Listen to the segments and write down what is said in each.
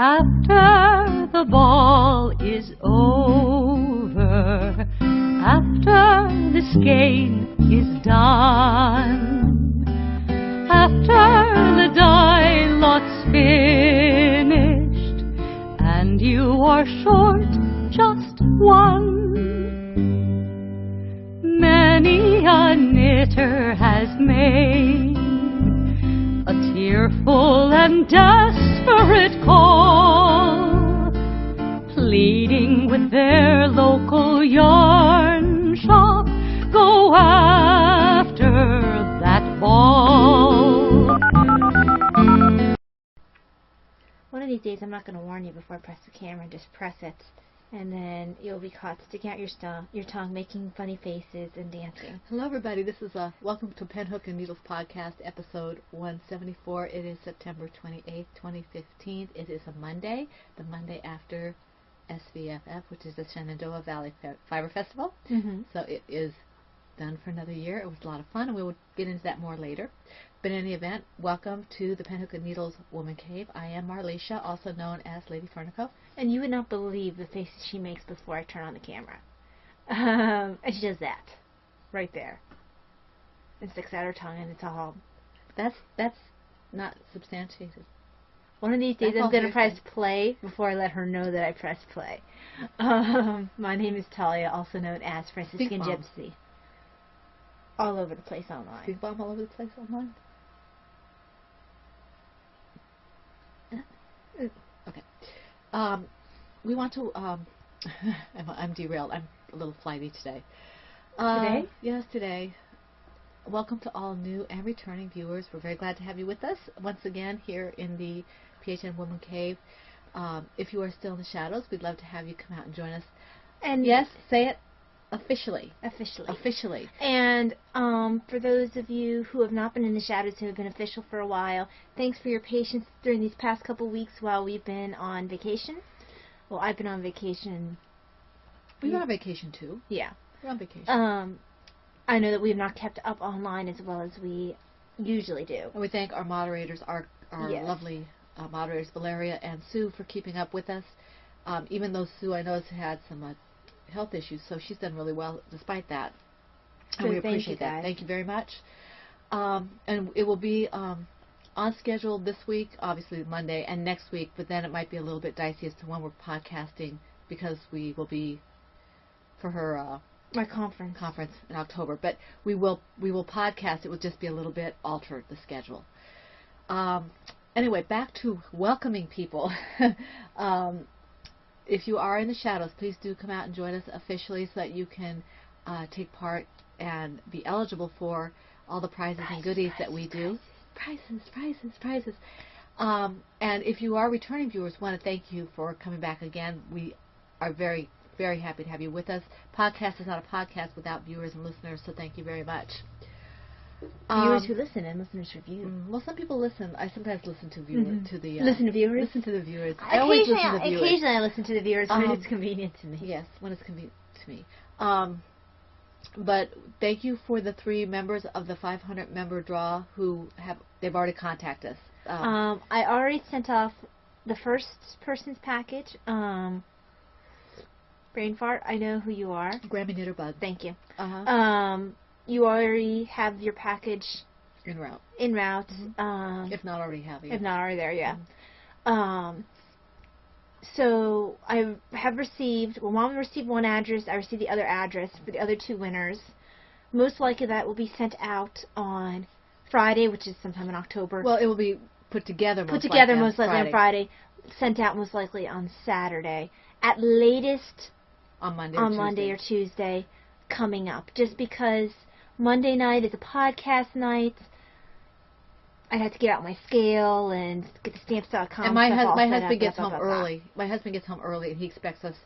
After the ball is over, after this game is done, after the die lot's finished, and you are short just one, many a knitter has made a tearful and desperate call, pleading with their local yarn shop, go after that ball. One of these days I'm not going to warn you before I press the camera, just press it, and then you'll be caught sticking out your tongue, making funny faces and dancing. Hello everybody, this is welcome to Pen, Hook, and Needles podcast, episode 174. It is September 28th, 2015. It is a Monday, the Monday after SVFF, which is the Shenandoah Valley Fiber Festival. Mm-hmm. So it is done for another year. It was a lot of fun, and we will get into that more later. But in any event, welcome to the Pen, Hook, and Needles Woman Cave. I am Marlecia, also known as Lady Fernico. And you would not believe the faces she makes before I turn on the camera. And she does that. Right there. And sticks out her tongue, and it's all... That's not substantiated. One of these days I'm going to press play before I let her know that I pressed play. My name is Talia, also known as Franciscan Gypsy. All over the place online. Stink bomb all over the place online? Okay. We want to... I'm derailed. I'm a little flighty today. Today? Yes, today. Welcome to all new and returning viewers. We're very glad to have you with us once again here in the PHN Woman Cave. If you are still in the shadows, we'd love to have you come out and join us. And yes, say it officially. Officially. And for those of you who have not been in the shadows, who have been official for a while, thanks for your patience during these past couple weeks while we've been on vacation. Well, I've been on vacation. We're on vacation too. Yeah. We're on vacation. I know that we have not kept up online as well as we usually do. And we thank our moderators, our yes. lovely moderators, Valeria and Sue, for keeping up with us. Even though Sue, I know, has had some health issues, so she's done really well despite that. And we appreciate that. Thank you very much. And it will be on schedule this week, obviously Monday, and next week, but then it might be a little bit dicey as to when we're podcasting because we will be for her my conference in October. But we will podcast. It will just be a little bit altered, the schedule. Anyway, back to welcoming people. If you are in the shadows, please do come out and join us officially so that you can take part and be eligible for all the prizes and goodies that we do. Prizes. And if you are returning viewers, want to thank you for coming back again. We are very, very happy to have you with us. Podcast is not a podcast without viewers and listeners, so thank you very much. Viewers who listen and listeners review. Well, some people listen. I sometimes listen to viewers. Listen to viewers? Listen to the viewers. I always listen to the viewers. Occasionally I listen to the viewers when it's convenient to me. Yes, when it's convenient to me. But thank you for the 3 members of the 500 member draw who they've already contacted us. I already sent off the first person's package. Brain fart, I know who you are. Grammy Knitterbug. Thank you. Uh-huh. You already have your package en route. Mm-hmm. If not already have it. If not already there, yeah. Mm-hmm. So I have received, Mom received one address, I received the other address for the other 2 winners. Most likely that will be sent out on Friday, which is sometime in October. Well, it will be put together most likely on Friday, sent out most likely on Saturday. At latest on Monday or Tuesday coming up. Just because Monday night is a podcast night, I'd have to get out my scale and get the stamps.com. And my husband gets home early. My husband gets home early, and he expects us,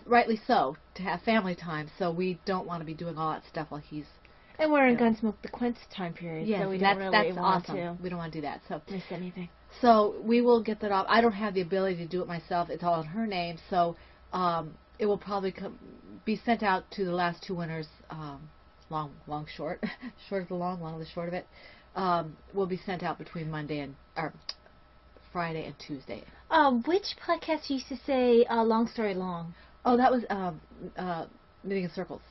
rightly so, to have family time. So we don't want to be doing all that stuff while he's. And we're in Gunsmoke the Quince time period, yes, so we don't really want to. We don't want to do that. So miss anything. So we will get that off. I don't have the ability to do it myself. It's all in her name. So it will probably be sent out to the last 2 winners. Long, short. Short of the long of the short of it. Will be sent out between Friday and Tuesday. Which podcast used to say long story long? Oh, that was Knitting in Circles.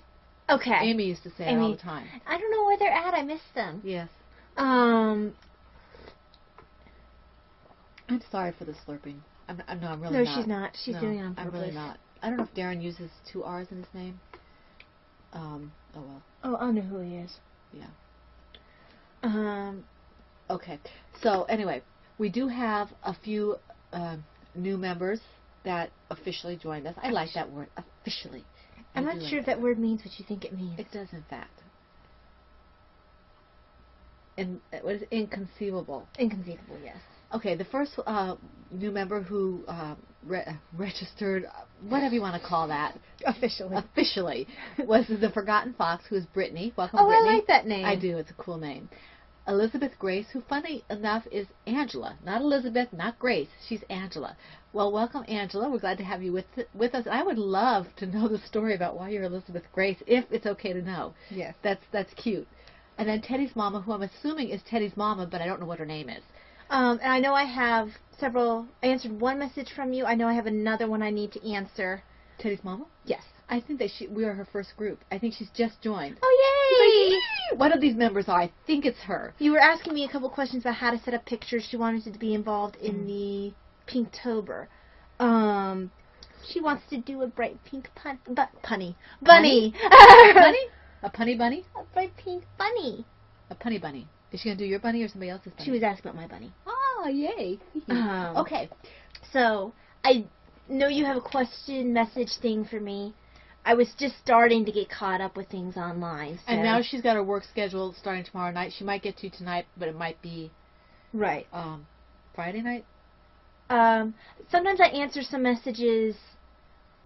Okay. Amy used to say it all the time. I don't know where they're at. I missed them. Yes. Um. I'm sorry for the slurping. I'm really No, not. she's not. She's doing it on purpose. I'm really not. I don't know if Darren uses 2 R's in his name. Oh well. Oh, I know who he is. Yeah. Okay. So anyway, we do have a few new members that officially joined us. I like that word, officially. I'm not sure if that word means what you think it means. It does, in fact. And what is inconceivable? Inconceivable, yes. Okay, the first new member who registered, whatever you want to call that, officially, was the Forgotten Fox, who is Brittany. Welcome, Brittany. I like that name. I do. It's a cool name. Elizabeth Grace, who, funny enough, is Angela. Not Elizabeth, not Grace. She's Angela. Well, welcome, Angela. We're glad to have you with us. I would love to know the story about why you're Elizabeth Grace, if it's okay to know. Yes. That's cute. And then Teddy's mama, who I'm assuming is Teddy's mama, but I don't know what her name is. And I know I have several. I answered one message from you. I know I have another one I need to answer. Teddy's mama? Yes. I think that we are her first group. I think she's just joined. Oh, yay! One of these members are. I think it's her. You were asking me a couple questions about how to set up pictures. She wanted to be involved in the Pinktober. She wants to do a bright pink bunny. Bunny? A punny bunny? A bright pink bunny. A punny bunny. Is she going to do your bunny or somebody else's bunny? She was asking about my bunny. Oh, yay. Okay. So, I know you have a question message thing for me. I was just starting to get caught up with things online. So. And now she's got her work schedule starting tomorrow night. She might get to tonight, but it might be right. Friday night. Sometimes I answer some messages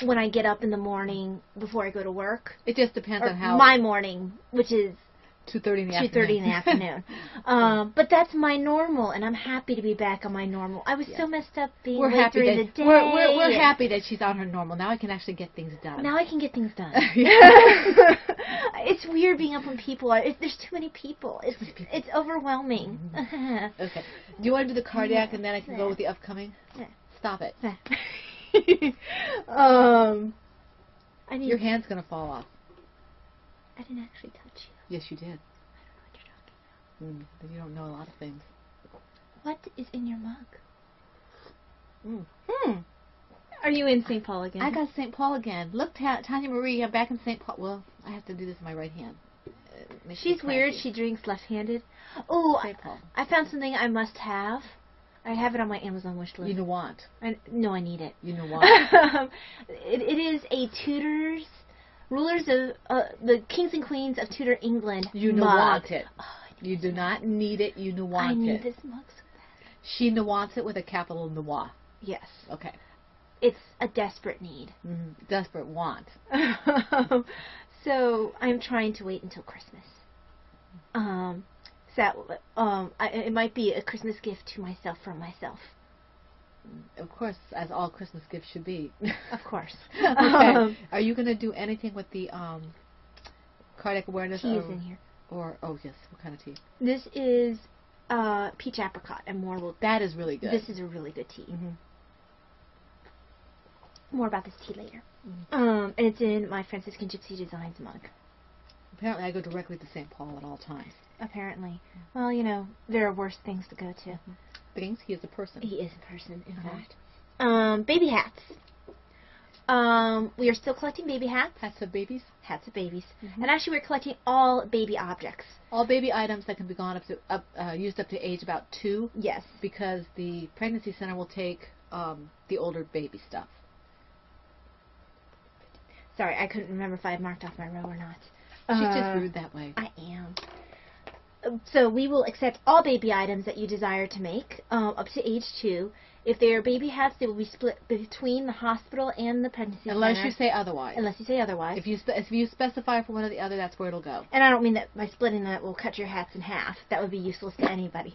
when I get up in the morning before I go to work. It just depends on how... My morning, which is 2:30 in the afternoon. 2:30 in the afternoon. But that's my normal, and I'm happy to be back on my normal. I was so messed up being late during the day. We're happy that she's on her normal. Now I can actually get things done. Now I can get things done. It's weird being up when people are... There's too many people. It's overwhelming. Okay. Do you want to do the cardiac, and then I can go with the upcoming? Yeah. Stop it. Your hand's going to fall off. I didn't actually touch you. Yes, you did. I don't know what you're talking about. You don't know a lot of things. What is in your mug? Mm. Are you in St. Paul again? I got St. Paul again. Look, Tanya Marie, I'm back in St. Paul. Well, I have to do this in my right hand. She's weird. She drinks left-handed. Oh, St. Paul. I found something I must have. I have it on my Amazon wish list. You know what? No, I need it. You know what? It is a Tudors, rulers of the kings and queens of Tudor England. You know want it. Oh, you do not need it. You know want it. I need this mug so bad. She wants it with a capital Noir. Yes. Okay. It's a desperate need. Desperate want. So I'm trying to wait until Christmas. It might be a Christmas gift to myself from myself. Of course, as all Christmas gifts should be. Of course. Okay. Are you going to do anything with the cardiac awareness? Tea is in here. Yes, what kind of tea? This is peach apricot, and more will... That is really good. This is a really good tea. More about this tea later. And it's in my Franciscan Gypsy Designs mug. Apparently I go directly to St. Paul at all times. Apparently. Well, you know, there are worse things to go to. Things? He is a person. He is a person, in fact. Baby hats. We are still collecting baby hats. Hats of babies? Hats of babies. And actually we're collecting all baby objects. All baby items that can be used up to age about 2. Yes. Because the pregnancy center will take the older baby stuff. Sorry, I couldn't remember if I had marked off my row or not. She's just rude that way. I am. So we will accept all baby items that you desire to make up to age 2. If they are baby hats, they will be split between the hospital and the pregnancy center. Unless you say otherwise. Unless you say otherwise. If you specify for one or the other, that's where it'll go. And I don't mean that by splitting that we'll cut your hats in half. That would be useless to anybody.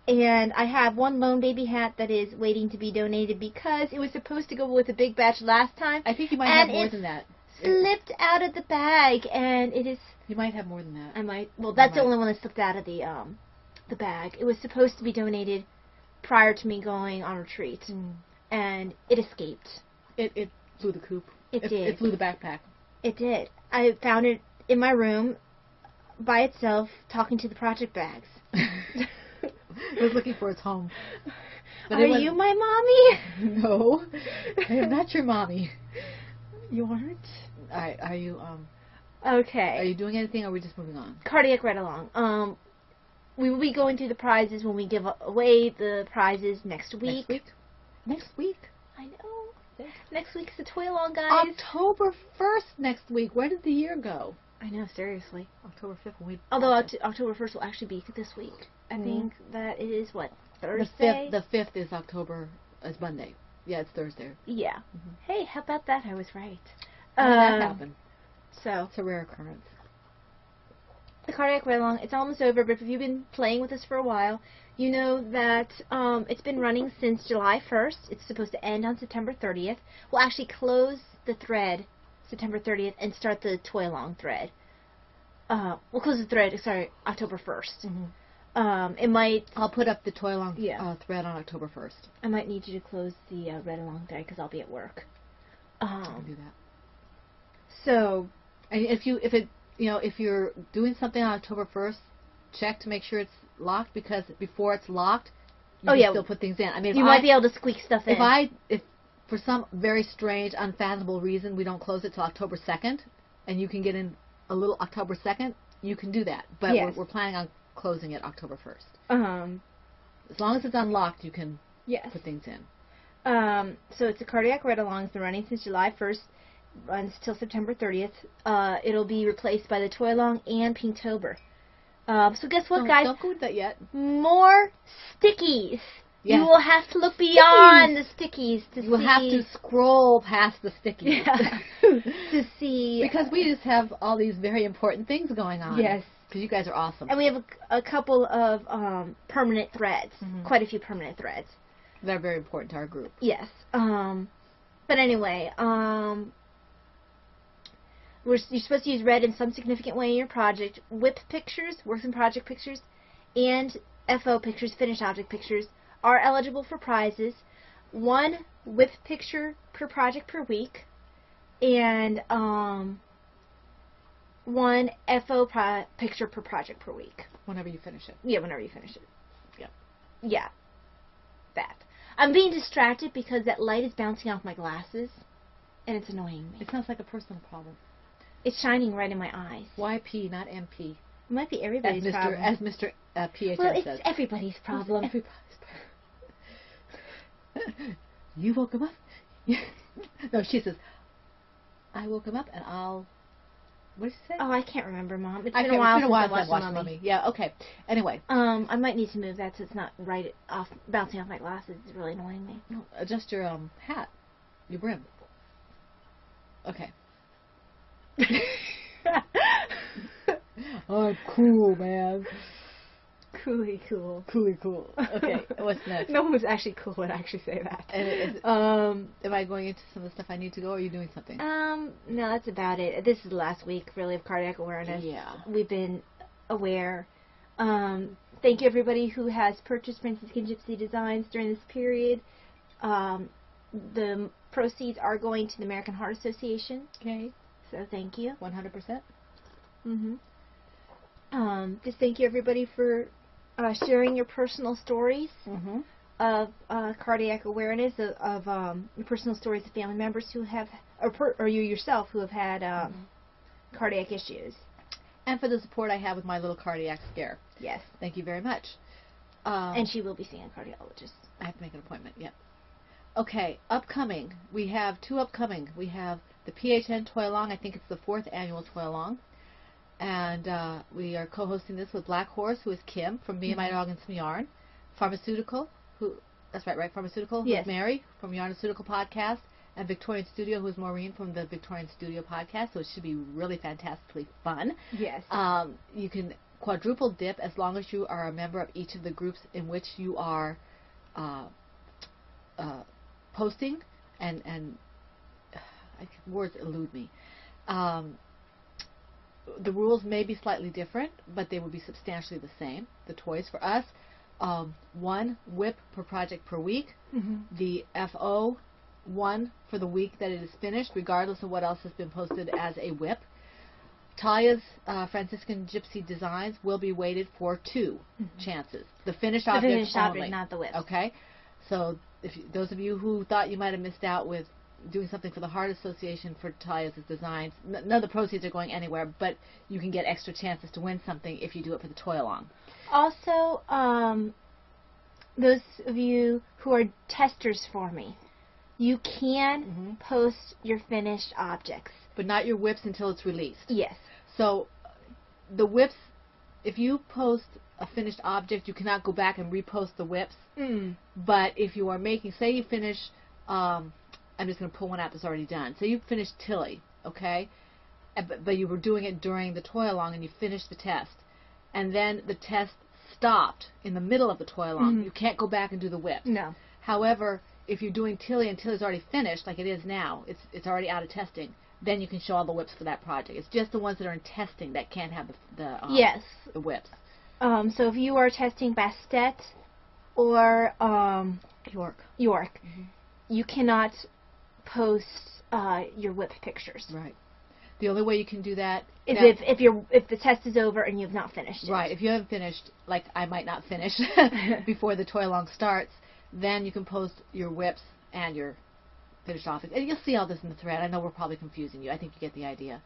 And I have one lone baby hat that is waiting to be donated because it was supposed to go with a big batch last time. I think you might have more than that. Slipped out of the bag, and it is... You might have more than that. I might. Well, that's the only one that slipped out of the the bag. It was supposed to be donated prior to me going on retreat, and it escaped. It flew the coop. It did. It flew the backpack. It did. I found it in my room by itself, talking to the project bags. It was looking for its home. But Are you my mommy? No, I am not your mommy. You aren't? Are you Okay. Are you doing anything, or are we just moving on? Cardiac right along. We will be going through the prizes when we give away the prizes next week. Next week? I know. Next week's the toy along, guys. October 1st next week. Where did the year go? I know, seriously. October 5th. Although October 1st will actually be this week. I think that it is, what, Thursday? The 5th is is Monday. Yeah, it's Thursday. Yeah. Mm-hmm. Hey, how about that? I was right. How did that happen? So. It's a rare occurrence. The cardiac ride along, it's almost over, but if you've been playing with us for a while, you know that it's been running since July 1st. It's supposed to end on September 30th. We'll actually close the thread September 30th and start the toy along thread. We'll close the thread, October 1st. Mm-hmm. It might... I'll put up the toy along thread on October 1st. I might need you to close the read along thread because I'll be at work. I'll do that. So... And if you're doing something on October 1st, check to make sure it's locked, because before it's locked, you can still put things in. I mean, you might be able to squeak stuff in. If for some very strange, unfathomable reason we don't close it till October 2nd, and you can get in a little October 2nd, you can do that. But we're planning on closing it October 1st. As long as it's unlocked, you can put things in. So it's a cardiac ride-along. It's been running since July 1st. Runs till September 30th. It'll be replaced by the Toy Along and Pinktober. So guess what, guys? Don't go with that yet. More stickies. Yes. You will have to look beyond the stickies to see. You will have to scroll past the stickies. To see. Because we just have all these very important things going on. Yes. Because you guys are awesome. And we have a couple of permanent threads. Quite a few permanent threads. They're very important to our group. Yes. But anyway, you're supposed to use red in some significant way in your project. WIP pictures, works in project pictures, and FO pictures, finished object pictures, are eligible for prizes. 1 WIP picture per project per week, and 1 FO picture per project per week. Whenever you finish it. Yeah, whenever you finish it. Yeah. Yeah. That. I'm being distracted because that light is bouncing off my glasses, and it's annoying me. It sounds like a personal problem. It's shining right in my eyes. YP, not MP. It might be everybody's problem. As Mr. PHS well, says. it's everybody's problem. It's everybody's problem. You woke him up? No, she says, I woke him up and I'll... What did she say? Oh, I can't remember, Mom. It's been a while since I watched Mummy. Yeah, okay. Anyway. I might need to move that so it's not bouncing off my glasses. It's really annoying me. No, adjust your hat. Your brim. Okay. I'm cool, man. Coolly cool. Coolly cool. Okay, what's next? No one was actually cool would actually say that. Am I going into some of the stuff I need to go, or are you doing something? No, that's about it. This is the last week, really, of cardiac awareness. Yeah. We've been aware. Thank you, everybody who has purchased Princess Skin Gypsy designs during this period. The proceeds are going to the American Heart Association. Okay. So thank you. 100%. Just thank you, everybody, for sharing your personal stories of cardiac awareness, of your personal stories of family members who have, or you yourself who have had cardiac issues. And for the support I have with my little cardiac scare. Yes. Thank you very much. And she will be seeing a cardiologist. I have to make an appointment, yeah. Okay, upcoming. We have 2 upcoming. We have the PHN Toy Along. I think it's the 4th annual Toy Along. And we are co-hosting this with Black Horse, who is Kim, from Me and My Dog and Some Yarn. Pharmaceutical, that's right? Pharmaceutical, who is Mary, from Yarnaceutical Podcast. And Victorian Studio, who is Maureen, from the Victorian Studio Podcast. So it should be really fantastically fun. Yes. You can quadruple dip as long as you are a member of each of the groups in which you are posting, and words elude me. the rules may be slightly different, but they would be substantially the same. The toys for us, 1 whip per project per week. The FO, 1 for the week that it is finished, regardless of what else has been posted as a whip. Talia's Franciscan Gypsy Designs will be weighted for 2 chances. The finished object only. The finished object, not the whip. Okay? So those of you who thought you might have missed out with doing something for the Heart Association for Talia's Designs, none of the proceeds are going anywhere, but you can get extra chances to win something if you do it for the toy along. Also, those of you who are testers for me, you can post your finished objects. But not your whips until it's released. Yes. So the whips, if you post a finished object, you cannot go back and repost the whips. But if you are making, say you finish, I'm just going to pull one out that's already done. Say you finished Tilly, okay? But you were doing it during the toy along and you finished the test. And then the test stopped in the middle of the toy along. You can't go back and do the whips. No. However, if you're doing Tilly and Tilly's already finished, like it is now, it's already out of testing, then you can show all the whips for that project. It's just the ones that are in testing that can't have the whips. So if you are testing Bastet or York, you cannot post your whip pictures. Right. The only way you can do that is if the test is over and you have not finished it. Right. If you haven't finished, like I might not finish before the toy along starts, then you can post your whips and your finished objects. And you'll see all this in the thread. I know we're probably confusing you. I think you get the idea.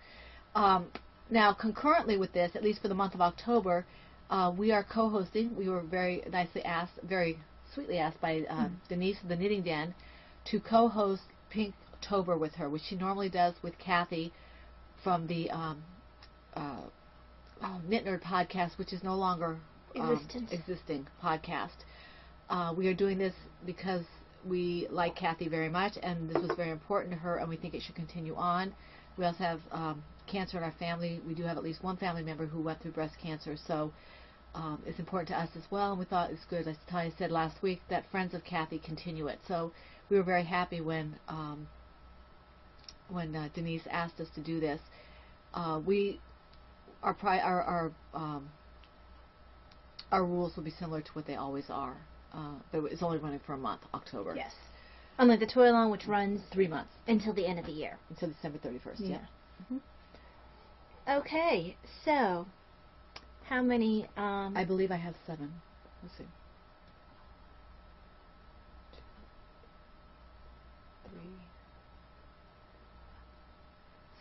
Now, concurrently with this, at least for the month of October, we are co-hosting. We were very nicely asked, very sweetly asked by Denise of the Knitting Den to co-host Pinktober with her, which she normally does with Kathy from the Knit Nerd podcast, which is no longer existing podcast. We are doing this because we like Kathy very much, and this was very important to her, and we think it should continue on. We also have cancer in our family. We do have at least one family member who went through breast cancer, so it's important to us as well, and we thought it's good, as Talia said last week, that friends of Kathy continue it. So we were very happy when Denise asked us to do this. Our rules will be similar to what they always are. But it's only running for a month, October. Yes. Unlike the toy along, which runs 3 months. Until the end of the year. Until December 31st, yeah. Okay, so how many... I believe I have 7. Let's see. 2, 3.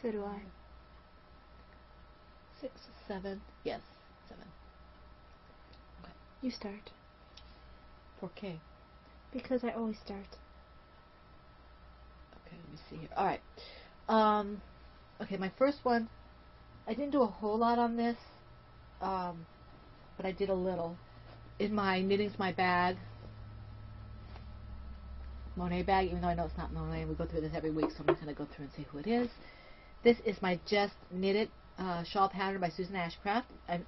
So do I. 6, 7. Yes, 7. Okay. You start. 4K. Because I always start. Okay, let me see here. All right. Okay, my first one, I didn't do a whole lot on this, but I did a little. In my Knitting's My Bag, Monet bag, even though I know it's not Monet, we go through this every week, so I'm not going to go through and say who it is. This is my Just Knitted shawl pattern by Susan Ashcroft. I'm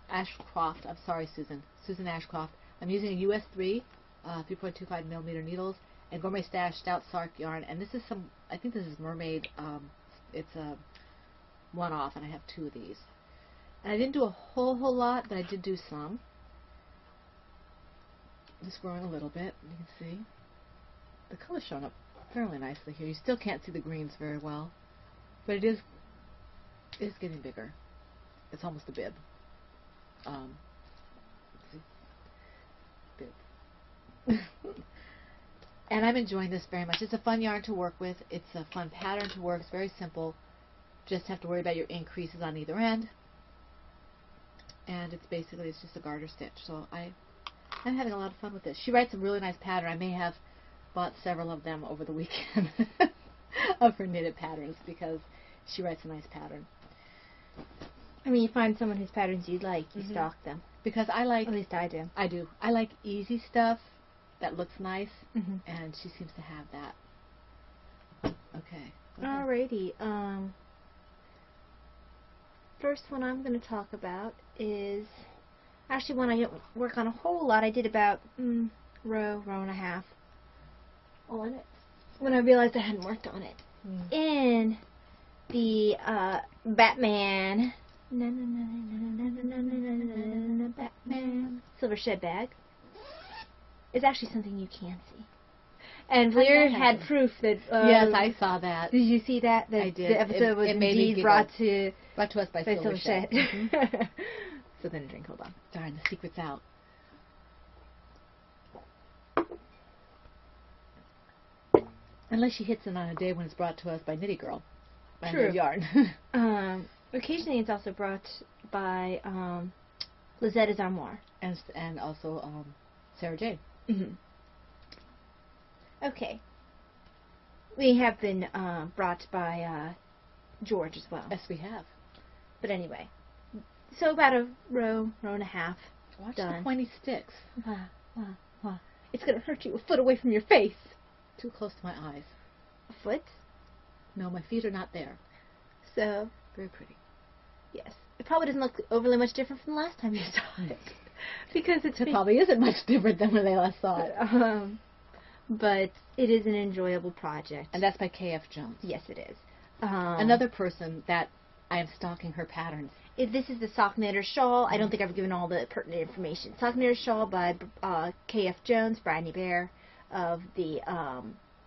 sorry, Susan Ashcroft. I'm using a US 3. 3.25 millimeter needles and Gourmet Stash Stout Sark yarn, and this is I think this is Mermaid. It's a one-off, and I have 2 of these. And I didn't do a whole lot, but I did do some. Just growing a little bit. You can see the color's showing up fairly nicely here. You still can't see the greens very well, but it is getting bigger. It's almost a bib. And I'm enjoying this very much. It's a fun yarn to work with. It's a fun pattern to work. It's very simple. Just have to worry about your increases on either end. And it's just a garter stitch. So I'm having a lot of fun with this. She writes a really nice pattern. I may have bought several of them over the weekend of her knitted patterns because she writes a nice pattern. I mean, you find someone whose patterns you like, you stalk them. Because I like... At least I do. I do. I like easy stuff that looks nice, and she seems to have that. Okay. Alrighty. First one I'm going to talk about is actually one I didn't work on a whole lot. I did about row and a half on it when I realized I hadn't worked on it. In the Batman Batman. Silver shed bag. It's actually something you can see. And Valeria had proof that... yes, I saw that. Did you see that? I did. The episode was indeed brought to us by Silver Shed. Mm-hmm. So then a drink, hold on. Darn, the secret's out. Unless she hits it on a day when it's brought to us by Nitty Girl. True. Yarn. Occasionally it's also brought by Lizetta's Armoire. And also Sarah J. Mm-hmm. Okay. We have been brought by George as well. Yes, we have. But anyway. So about a row and a half. Watch done. the pointy sticks. It's going to hurt you a foot away from your face. Too close to my eyes. A foot? No, my feet are not there. So. Very pretty. Yes. It probably doesn't look overly much different from the last time you saw it. Because it probably isn't much different than when they last saw it. But it is an enjoyable project. And that's by K.F. Jones. Yes, it is. Another person that I am stalking her patterns. This is the sock knitter shawl. I don't think I've given all the pertinent information. Sock knitter shawl by K.F. Jones, Bradley Bear of the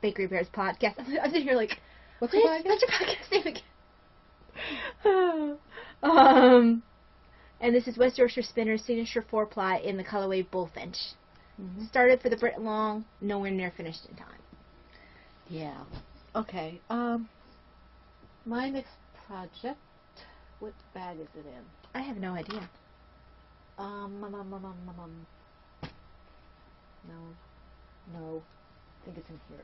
Bakery Bears podcast. I'm sitting here like, what's your podcast name again? And this is West Yorkshire Spinner's signature 4-ply in the colorway Bullfinch. Mm-hmm. Started for the Brit Long, nowhere near finished in time. Yeah. Okay. My next project. What bag is it in? I have no idea. No. I think it's in here.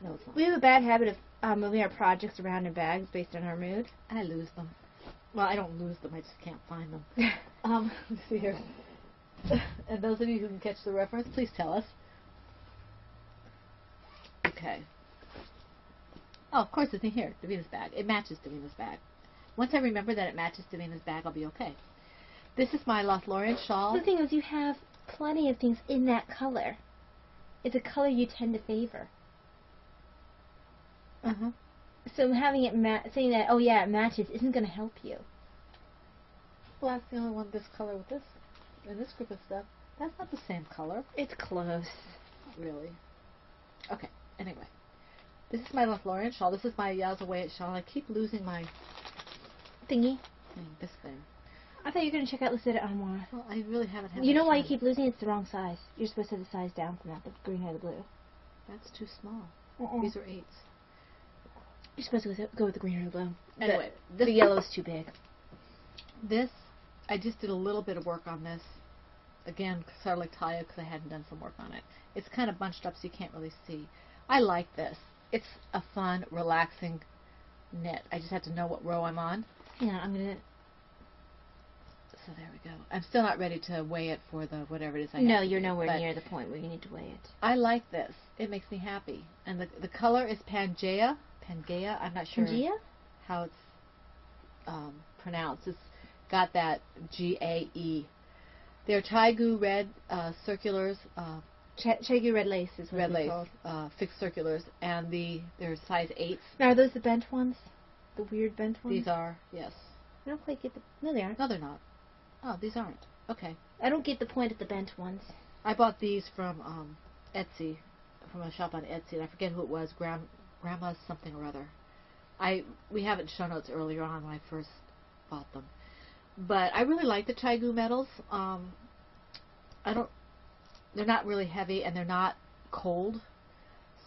No, it's not. We have a bad habit of moving our projects around in bags based on our mood. I lose them. Well, I don't lose them. I just can't find them. Let's see here. And those of you who can catch the reference, please tell us. Okay. Oh, of course it's in here. Davina's bag. It matches Davina's bag. Once I remember that it matches Davina's bag, I'll be okay. This is my Lothlorien shawl. The thing is, you have plenty of things in that color. It's a color you tend to favor. Uh-huh. So having it saying that, oh yeah, it matches, isn't going to help you. Well, that's the only one this color with this. And this group of stuff. That's not the same color. It's close. Really? Okay. Anyway. This is my Lothlorien shawl. This is my Yowza Way shawl. I keep losing my... thingy? This thing. I thought you were going to check out Lucida Armoire. Well, I really haven't had You know why you keep losing? It's the wrong size. You're supposed to have the size down from that, the green or the blue. That's too small. These are 8s. You're supposed to go with the green or the blue. Anyway, the yellow's too big. This, I just did a little bit of work on this. Again, sort of like Talia, because I hadn't done some work on it. It's kind of bunched up so you can't really see. I like this. It's a fun, relaxing knit. I just have to know what row I'm on. Yeah, I'm going to... So there we go. I'm still not ready to weigh it for the whatever it is I have. No, you're nowhere near the point where you need to weigh it. I like this. It makes me happy. And the color is Pangea. Pangea? I'm not sure how it's pronounced. It's got that G-A-E. They're Taigu red circulars. Taigu red lace is what red lace, called. fixed circulars. And they're size 8s. Now, are those the bent ones? The weird bent ones? These are, yes. I don't quite get the... No, they aren't. No, they're not. Oh, these aren't. Okay. I don't get the point of the bent ones. I bought these from Etsy, from a shop on Etsy, and I forget who it was. Grandma's something or other. We have it in show notes earlier on when I first bought them. But I really like the Taigu metals. They're not really heavy and they're not cold,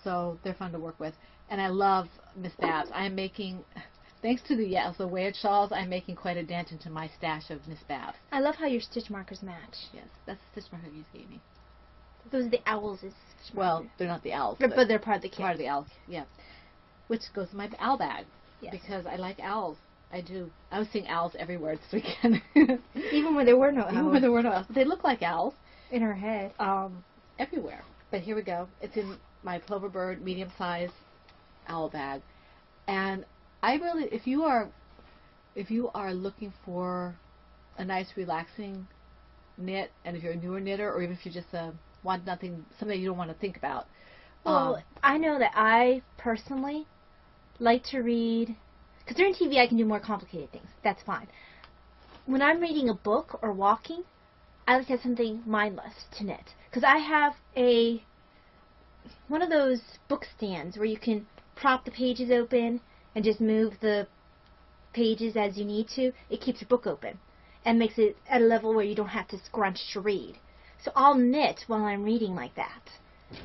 so they're fun to work with. And I love Miss Babs. I am making, thanks to the Wedge shawls, I'm making quite a dent into my stash of Miss Babs. I love how your stitch markers match. Yes, that's the stitch marker you gave me. Those are the owls. Well, they're not the owls. But they're part of the kit. Part of the owl, yeah. Which goes in my owl bag. Yes. Because I like owls. I do. I was seeing owls everywhere this weekend. Even when there were no owls. Even when there were no owls. But they look like owls. In her head. Everywhere. But here we go. It's in my Plover Bird medium-size owl bag. And I really, if you are looking for a nice relaxing knit, and if you're a newer knitter, or even if you just want something you don't want to think about. Well, I know that I personally like to read, because during TV I can do more complicated things. That's fine. when I'm reading a book or walking, I like to have something mindless to knit. Because I have one of those book stands where you can prop the pages open and just move the pages as you need to. It keeps your book open and makes it at a level where you don't have to scrunch to read. So I'll knit while I'm reading like that.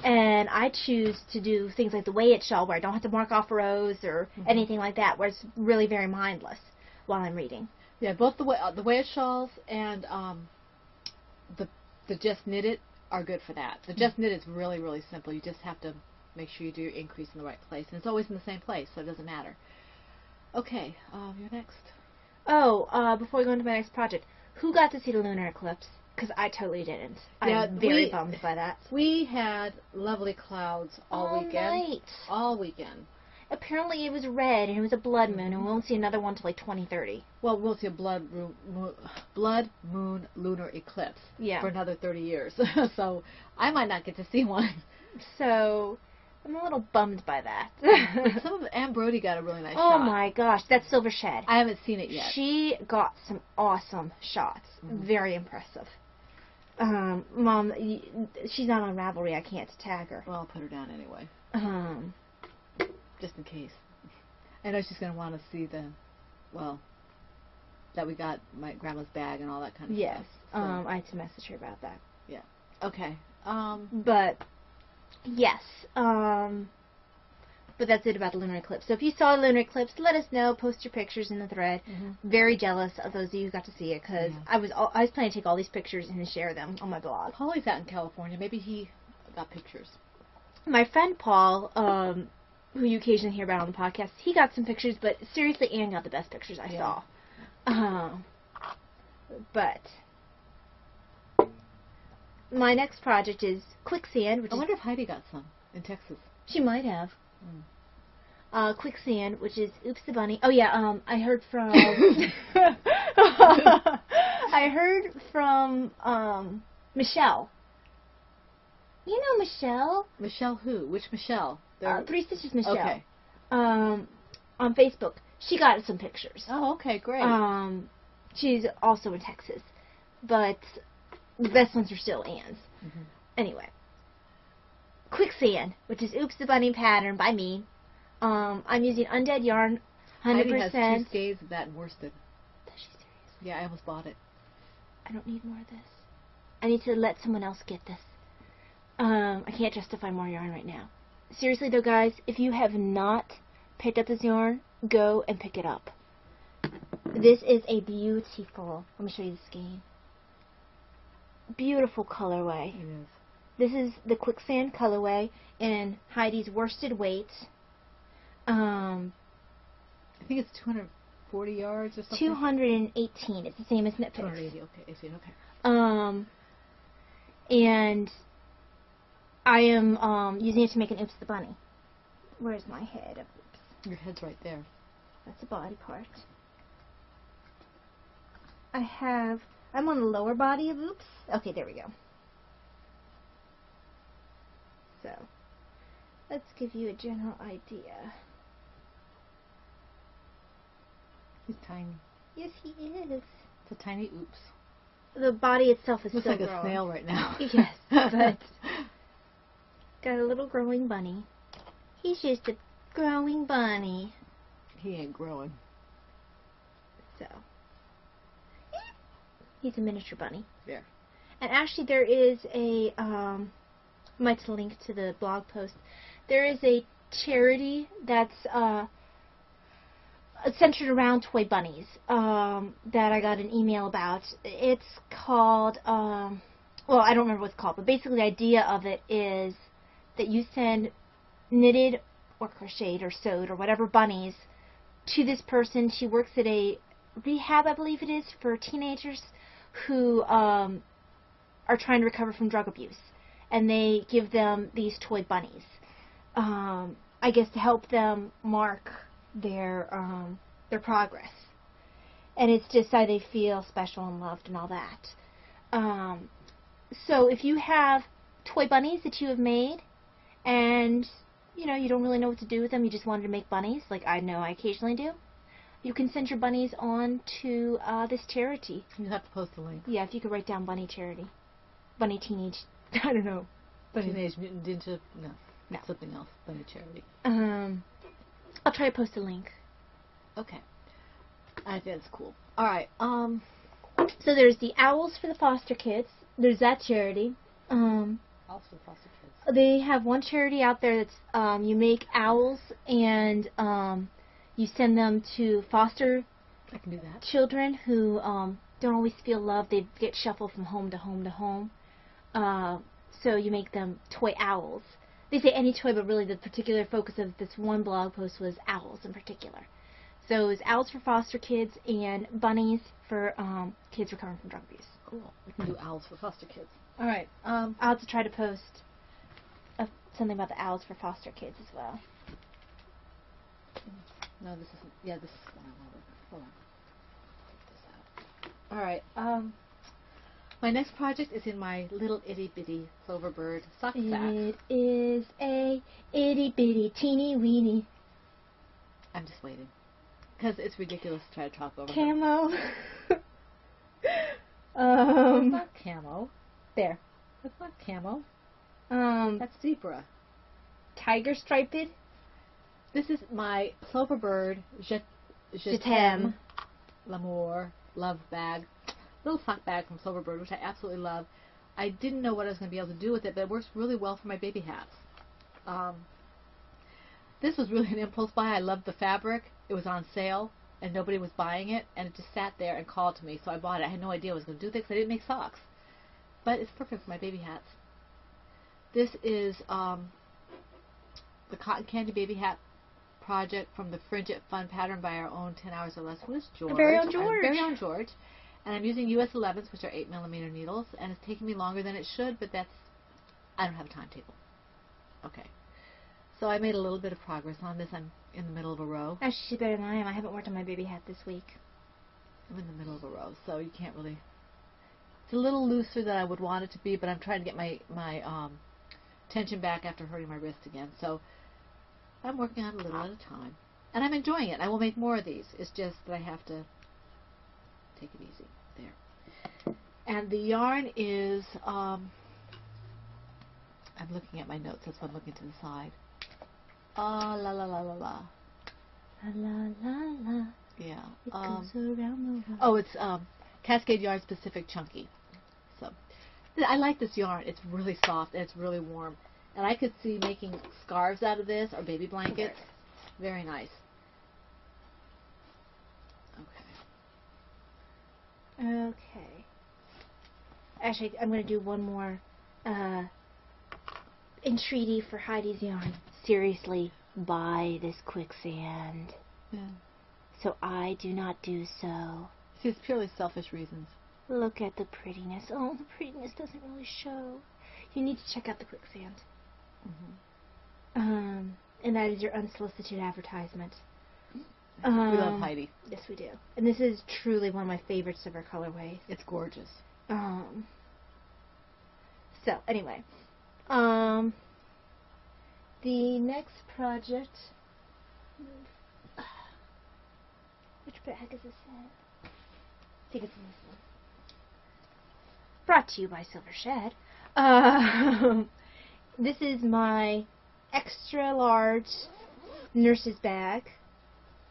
And I choose to do things like the weighted shawl where I don't have to mark off rows or anything like that, where it's really very mindless while I'm reading. Yeah, both the weighted shawls and the just knitted are good for that. The just knit is really, really simple. You just have to make sure you do your increase in the right place. And it's always in the same place, so it doesn't matter. Okay, you're next. Oh, before we go into my next project, who got to see the lunar eclipse? Because I totally didn't. Yeah, I'm very bummed by that. We had lovely clouds all weekend. Night. All weekend. Apparently it was red, and it was a blood moon, and we won't see another one until like 2030. Well, we'll see a blood moon lunar eclipse for another 30 years. So I might not get to see one. So I'm a little bummed by that. Anne Brody got a really nice shot. Oh my gosh, that's Silver Shed. I haven't seen it yet. She got some awesome shots. Very impressive. Mom, she's not on Ravelry. I can't tag her. Well, I'll put her down anyway. Just in case. I know she's going to want to see that we got my grandma's bag and all that kind of stuff. Yes. So. I had to message her about that. Yeah. Okay. But, yes. But that's it about the lunar eclipse. So if you saw the lunar eclipse, let us know. Post your pictures in the thread. Very jealous of those of you who got to see it, because I was planning to take all these pictures and share them on my blog. Paulie's out in California. Maybe he got pictures. My friend Paul, who you occasionally hear about on the podcast, he got some pictures, but seriously, Anne got the best pictures I saw. But my next project is quicksand. I wonder if Heidi got some in Texas. She might have. Quicksand, which is Oops the Bunny. Oh yeah, I heard from Michelle. You know Michelle? Michelle who? Which Michelle? Three Sisters Michelle. Okay. On Facebook. She got some pictures. Oh, okay, great. She's also in Texas. But the best ones are still Anne's. Anyway. Quicksand, which is Oops the Bunny pattern by me. I'm using undead yarn, 100%. Heidi has 2 skeins of that in worsted. Does she seriously? Yeah, I almost bought it. I don't need more of this. I need to let someone else get this. I can't justify more yarn right now. Seriously though, guys, if you have not picked up this yarn, go and pick it up. This is a beautiful, let me show you the skein. Beautiful colorway. It is. This is the quicksand colorway in Heidi's worsted weight. I think it's 240 yards or something. 218. It's the same as Knit Picks. 280. Okay, 18. Okay. And I am using it to make an Oops the Bunny. Where's my head of Oops? Your head's right there. That's the body part. I'm on the lower body of Oops. Okay, there we go. So, let's give you a general idea. He's tiny. Yes, he is. It's a tiny Oops. The body itself is looks still like growing. A snail right now. Yes, but got a little growing bunny. He's just a growing bunny. He ain't growing. So, he's a miniature bunny. Yeah. And actually, there is a I might link to the blog post. There is a charity that's centered around toy bunnies that I got an email about. It's called, well, I don't remember what it's called, but basically the idea of it is that you send knitted or crocheted or sewed or whatever bunnies to this person. She works at a rehab, I believe it is, for teenagers who are trying to recover from drug abuse. And they give them these toy bunnies, I guess, to help them mark their progress. And it's just so they feel special and loved and all that. So if you have toy bunnies that you have made and, you know, you don't really know what to do with them, you just wanted to make bunnies, like I know I occasionally do, you can send your bunnies on to this charity. You have to post the link. Yeah, if you could write down bunny charity. Bunny teenage, I don't know. Teenage Mutant Ninja, no, it's something else. Bunny charity. I'll try to post a link. Okay. I think it's cool. All right. So there's the Owls for the Foster Kids. There's that charity. Owls for the Foster Kids. They have one charity out there that's you make owls and you send them to foster I can do that. children who don't always feel loved. They get shuffled from home to home to home. So you make them toy owls. They say any toy, but really the particular focus of this one blog post was owls in particular. So it was owls for foster kids and bunnies for kids recovering from drug abuse. Cool. We can do owls for foster kids. All right. I'll have to try to post something about the owls for foster kids as well. No, this isn't. Yeah, this is what I wanted. Hold on. Take this out. All right. My next project is in my little itty bitty Clover Bird sock sack. It is a itty bitty teeny weeny. I'm just waiting. Because it's ridiculous to try to talk over Camo. That's not camo. There. That's not camo. That's That's zebra. tiger striped. This is my Clover Bird Je t'aime. L'amour love bag. Little sock bag from Clover Bird, which I absolutely love. I didn't know what I was going to be able to do with it, but it works really well for my baby hats. This was really an impulse buy. I loved the fabric. It was on sale, and nobody was buying it, and it just sat there and called to me, so I bought it. I had no idea I was going to do this because I didn't make socks. But it's perfect for my baby hats. This is the Cotton Candy Baby Hat project from the Fringe It Fun pattern by our own 10 Hours or Less. Who is George? Our very own Our George. very own George. And I'm using US 11s, which are 8mm needles, and it's taking me longer than it should, but that's, I don't have a timetable. Okay. So I made a little bit of progress on this. I'm in the middle of a row. Actually, she's better than I am. I haven't worked on my baby hat this week. I'm in the middle of a row, so you can't really... It's a little looser than I would want it to be, but I'm trying to get my tension back after hurting my wrist again. So I'm working on it a little at a time. And I'm enjoying it. I will make more of these. It's just that I have to take it easy. There. And the yarn is... I'm looking at my notes. That's why I'm looking to the side. La la la la la. La la la la. Yeah. It goes around the world. Oh, it's Cascade Yarn Specific Chunky. So I like this yarn. It's really soft and it's really warm. And I could see making scarves out of this or baby blankets. Very nice. Okay. Okay. Actually, I'm going to do one more entreaty for Heidi's yarn. Seriously, buy this quicksand. Yeah. So I do not do so. See, it's purely selfish reasons. Look at the prettiness. Oh, the prettiness doesn't really show. You need to check out the quicksand. Mm-hmm. And that is your unsolicited advertisement. We love Heidi. Yes, we do. And this is truly one of my favorites of her colorways. It's gorgeous. So, anyway. The next project... Which bag is this in? I think it's in this one. Brought to you by Silver Shed. This is my extra large nurse's bag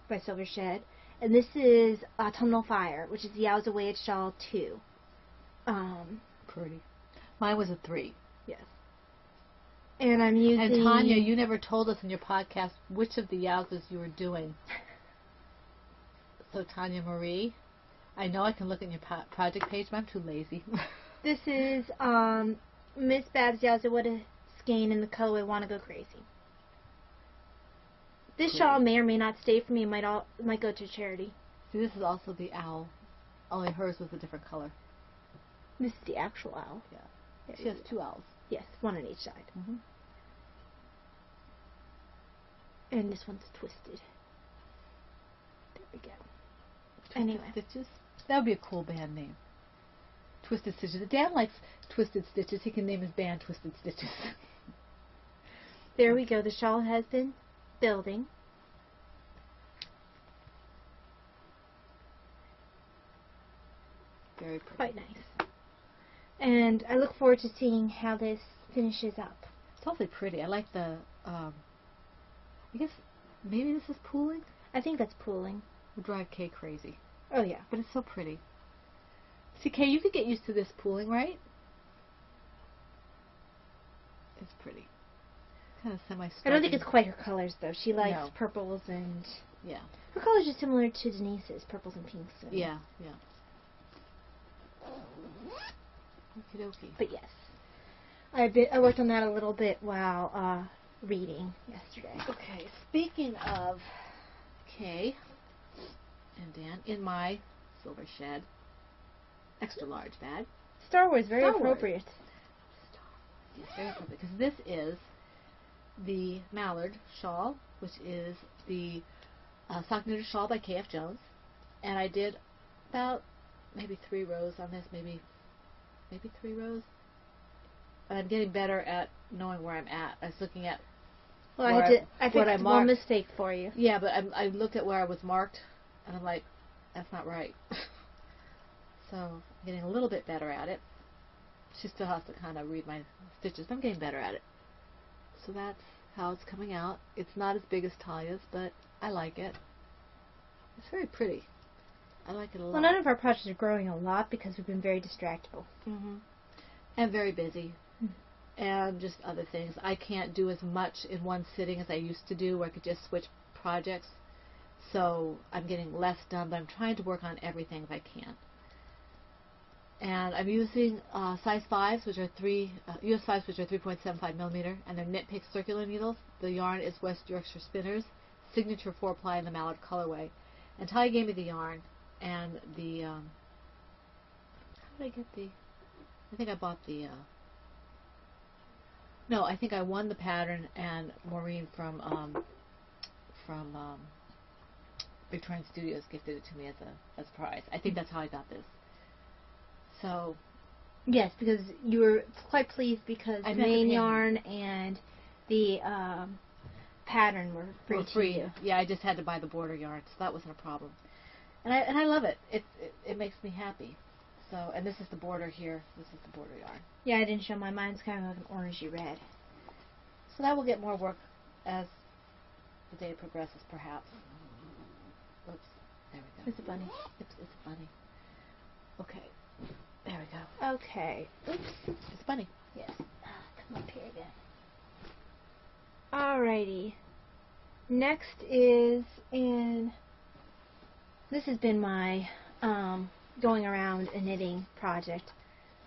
by Silver Shed. And this is Autumnal Fire, which is the Owls Away at Shawl 2. Pretty. Mine was a 3. Yes. And I'm using... And Tanya, you never told us in your podcast which of the Yowzers you were doing. So Tanya Marie, I know I can look at your project page, but I'm too lazy. This is Miss Babs Yowza Skein in the colorway Wanna Go Crazy. This shawl may or may not stay for me. It might go to charity. See, this is also the owl, only hers was a different color. This is the actual owl. Yeah. She has 2 owls. Yes, one on each side. Mm-hmm. And this one's twisted. There we go. Twisted Anyway. Stitches? That would be a cool band name. Twisted Stitches. Dan likes Twisted Stitches. He can name his band Twisted Stitches. There we go. The shawl has been building. Very pretty. Quite nice. And I look forward to seeing how this finishes up. It's awfully pretty. I like the, I guess maybe this is pooling? I think that's pooling. Would drive Kay crazy. Oh, yeah. But it's so pretty. See, Kay, you could get used to this pooling, right? It's pretty. Kind of semi-striking. I don't think it's quite her colors, though. She likes purples and... Yeah. Her colors are similar to Denise's, purples and pinks. So. Yeah, yeah. Okie dokie. But yes. I worked on that a little bit while reading yesterday. Okay, speaking of Kay and Dan, in my silver shed, extra large bag. Star Wars, very Star Wars. appropriate. Yes, very appropriate, because this is the Mallard shawl, which is the sock knitted shawl by K.F. Jones, and I did about maybe 3 rows on this, maybe 3 rows. And I'm getting better at knowing where I'm at. I was looking at I fixed one mistake for you. Yeah, but I looked at where I was marked, and I'm like, that's not right. So I'm getting a little bit better at it. She still has to kind of read my stitches, but I'm getting better at it. So that's how it's coming out. It's not as big as Talia's, but I like it. It's very pretty. I like it a lot. Well, none of our projects are growing a lot because we've been very distractible. Mm-hmm. And very busy. And just other things. I can't do as much in one sitting as I used to do, where I could just switch projects. So I'm getting less done, but I'm trying to work on everything if I can. And I'm using size 5s, which are US 5s, which are 3.75 millimeter, and they're Knit Pick circular needles. The yarn is West Yorkshire Spinners, signature 4-ply in the Mallard colorway. And Talia gave me the yarn, and the how did I get the? I think I bought the. No, I think I won the pattern, and Maureen from Victorian Studios gifted it to me as a prize. I think that's how I got this. So. Yes, because you were quite pleased because the main yarn and the pattern were free to you. Yeah, I just had to buy the border yarn, so that wasn't a problem. And I love it. It makes me happy. So, and this is the border here. This is the border yarn. Yeah, I didn't show mine. Mine's kind of like an orangey red. So that will get more work as the day progresses, perhaps. Oops. There we go. It's a bunny. It's a bunny. Okay. There we go. Okay. Oops. It's a bunny. Yes. Come up here again. Alrighty. Next is this has been my going around a knitting project.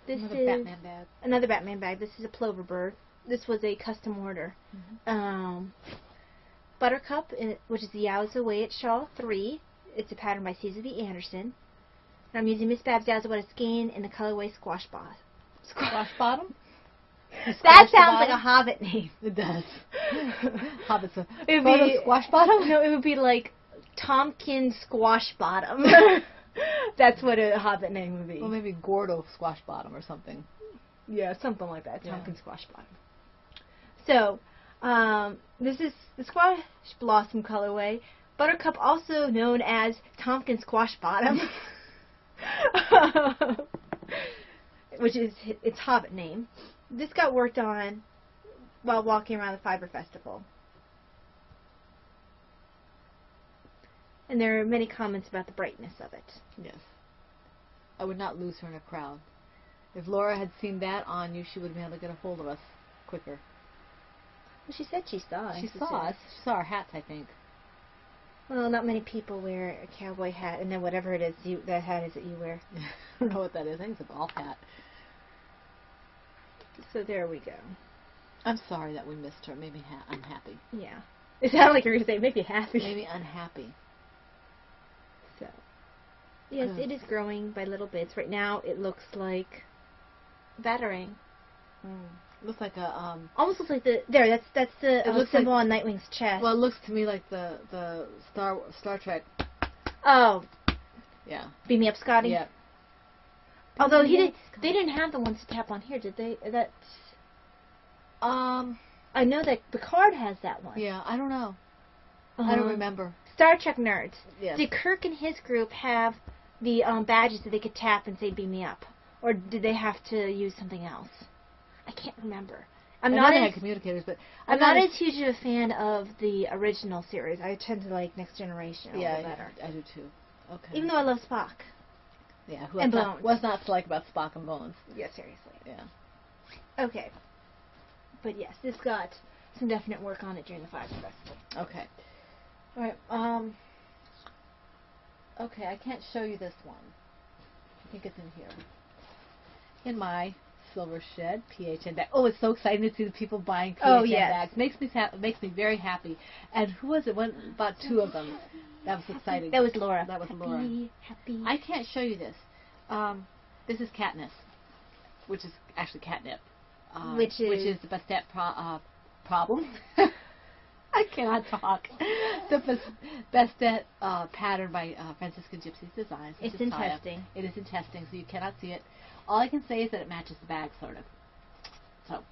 This Another is Batman bag. Another Batman bag. This is a plover bird. This was a custom order. Mm-hmm. Buttercup, which is the Yowza Way Shawl 3. It's a pattern by Caesar B. Anderson. And I'm using Miss Babs Yowza Way Skein in the colorway Squash Bottom. Squash Bottom? That sounds like a Hobbit name. It does. Hobbit's a it would be Squash Bottom? No, it would be like Tompkins Squash Bottom. That's what a Hobbit name would be. Well, maybe Gordo Squash Bottom or something. Yeah, something like that. Tompkins Yeah. Squash Bottom. So, this is the Squash Blossom colorway. Buttercup, also known as Tompkins Squash Bottom, which is its Hobbit name. This got worked on while walking around the Fiber Festival. And there are many comments about the brightness of it. Yes. I would not lose her in a crowd. If Laura had seen that on you, she would have been able to get a hold of us quicker. Well, she said she saw us. She saw us. She saw our hats, I think. Well, not many people wear a cowboy hat, and then whatever it is, that hat is that you wear. I don't know what that is. I think it's a golf hat. So there we go. I'm sorry that we missed her. It made me unhappy. Yeah. It sounded like you were going to say, make me happy. It made me unhappy. So, yes, it is growing by little bits. Right now, it looks like battering. Looks like a almost looks like that's the symbol on Nightwing's chest. Well, it looks to me like the Star Trek. Oh. Yeah. Beam me up, Scotty. Yeah. Although they didn't have the ones to tap on here, did they? That's I know that Picard has that one. Yeah, I don't know. I don't remember. Star Trek nerds. Yes. Did Kirk and his group have the badges that they could tap and say "beam me up," or did they have to use something else? I can't remember. I'm not as communicators, but I'm not as huge of a fan of the original series. I tend to like Next Generation a little better. I do too. Okay. Even though I love Spock. Yeah, and Bones. What's not to like about Spock and Bones? Yeah, seriously. Yeah. Okay. But yes, this got some definite work on it during the Fire Festival. Okay. All right. Okay, I can't show you this one. I think it's in here. In my Silver Shed PHN bag. Oh, it's so exciting to see the people buying PHN bags. Makes me very happy. And who was it? One bought 2 of them. That was exciting. That was Laura. That was Laura. Happy. I can't show you this. This is Katniss, which is actually catnip. Which is the Bastet problem. I cannot talk. The Bastet pattern by Franciscan Gypsies Designs. It's in testing. It is in testing, so you cannot see it. All I can say is that it matches the bag, sort of. So,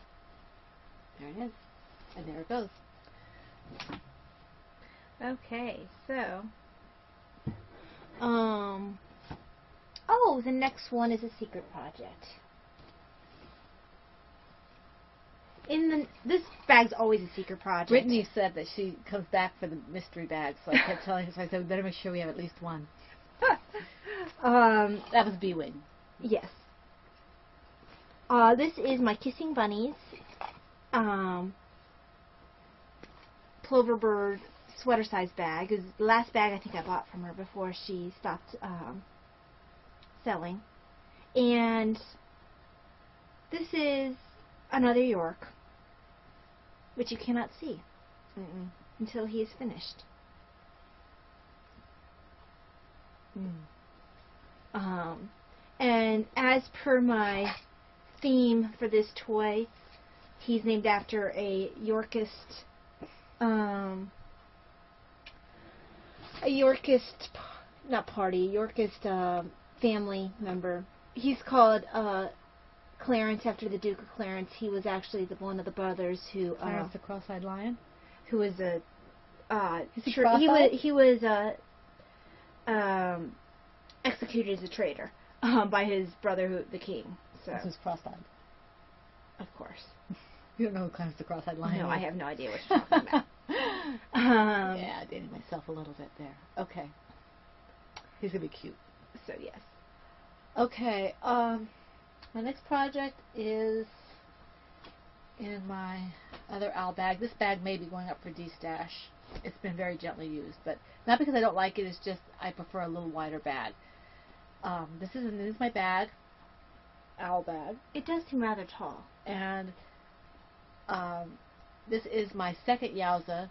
there it is. And there it goes. Okay, so... Oh, the next one is a secret project. This bag's always a secret project. Brittany said that she comes back for the mystery bag, so I kept telling her, so I said, we better make sure we have at least one. That was B-Wing. Yes. This is my Kissing Bunnies Plover Bird sweater size bag. It was the last bag I think I bought from her before she stopped selling. And this is another York, which you cannot see until he is finished. And as per my theme for this toy, he's named after a Yorkist family member. He's called Clarence after the Duke of Clarence. He was actually one of the brothers who Clarence the Cross-Eyed Lion, who was a he was executed as a traitor by his brother, the king. So this is cross-eyed. Of course. You don't know who Clarence the Cross-Eyed Lion is? No, I have no idea what you're talking about. Yeah, dating myself a little bit there. Okay. He's going to be cute. So, yes. Okay. My next project is in my other owl bag. This bag may be going up for de-stash. It's been very gently used, but not because I don't like it. It's just I prefer a little wider bag. This is my bag. Owl bag. It does seem rather tall. And this is my second Yowza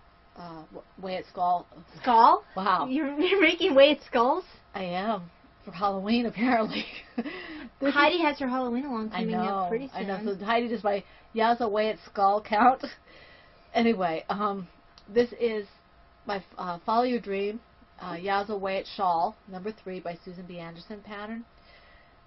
Way at Skull. Skull? Wow. You're making Way at Skulls? I am. For Halloween, apparently. Heidi has her Halloween along coming up pretty soon. I know. So Heidi does my Yowza Way at Skull count. Anyway, this is my Follow Your Dream Yowza Way at Shawl, number 3 by Susan B. Anderson pattern.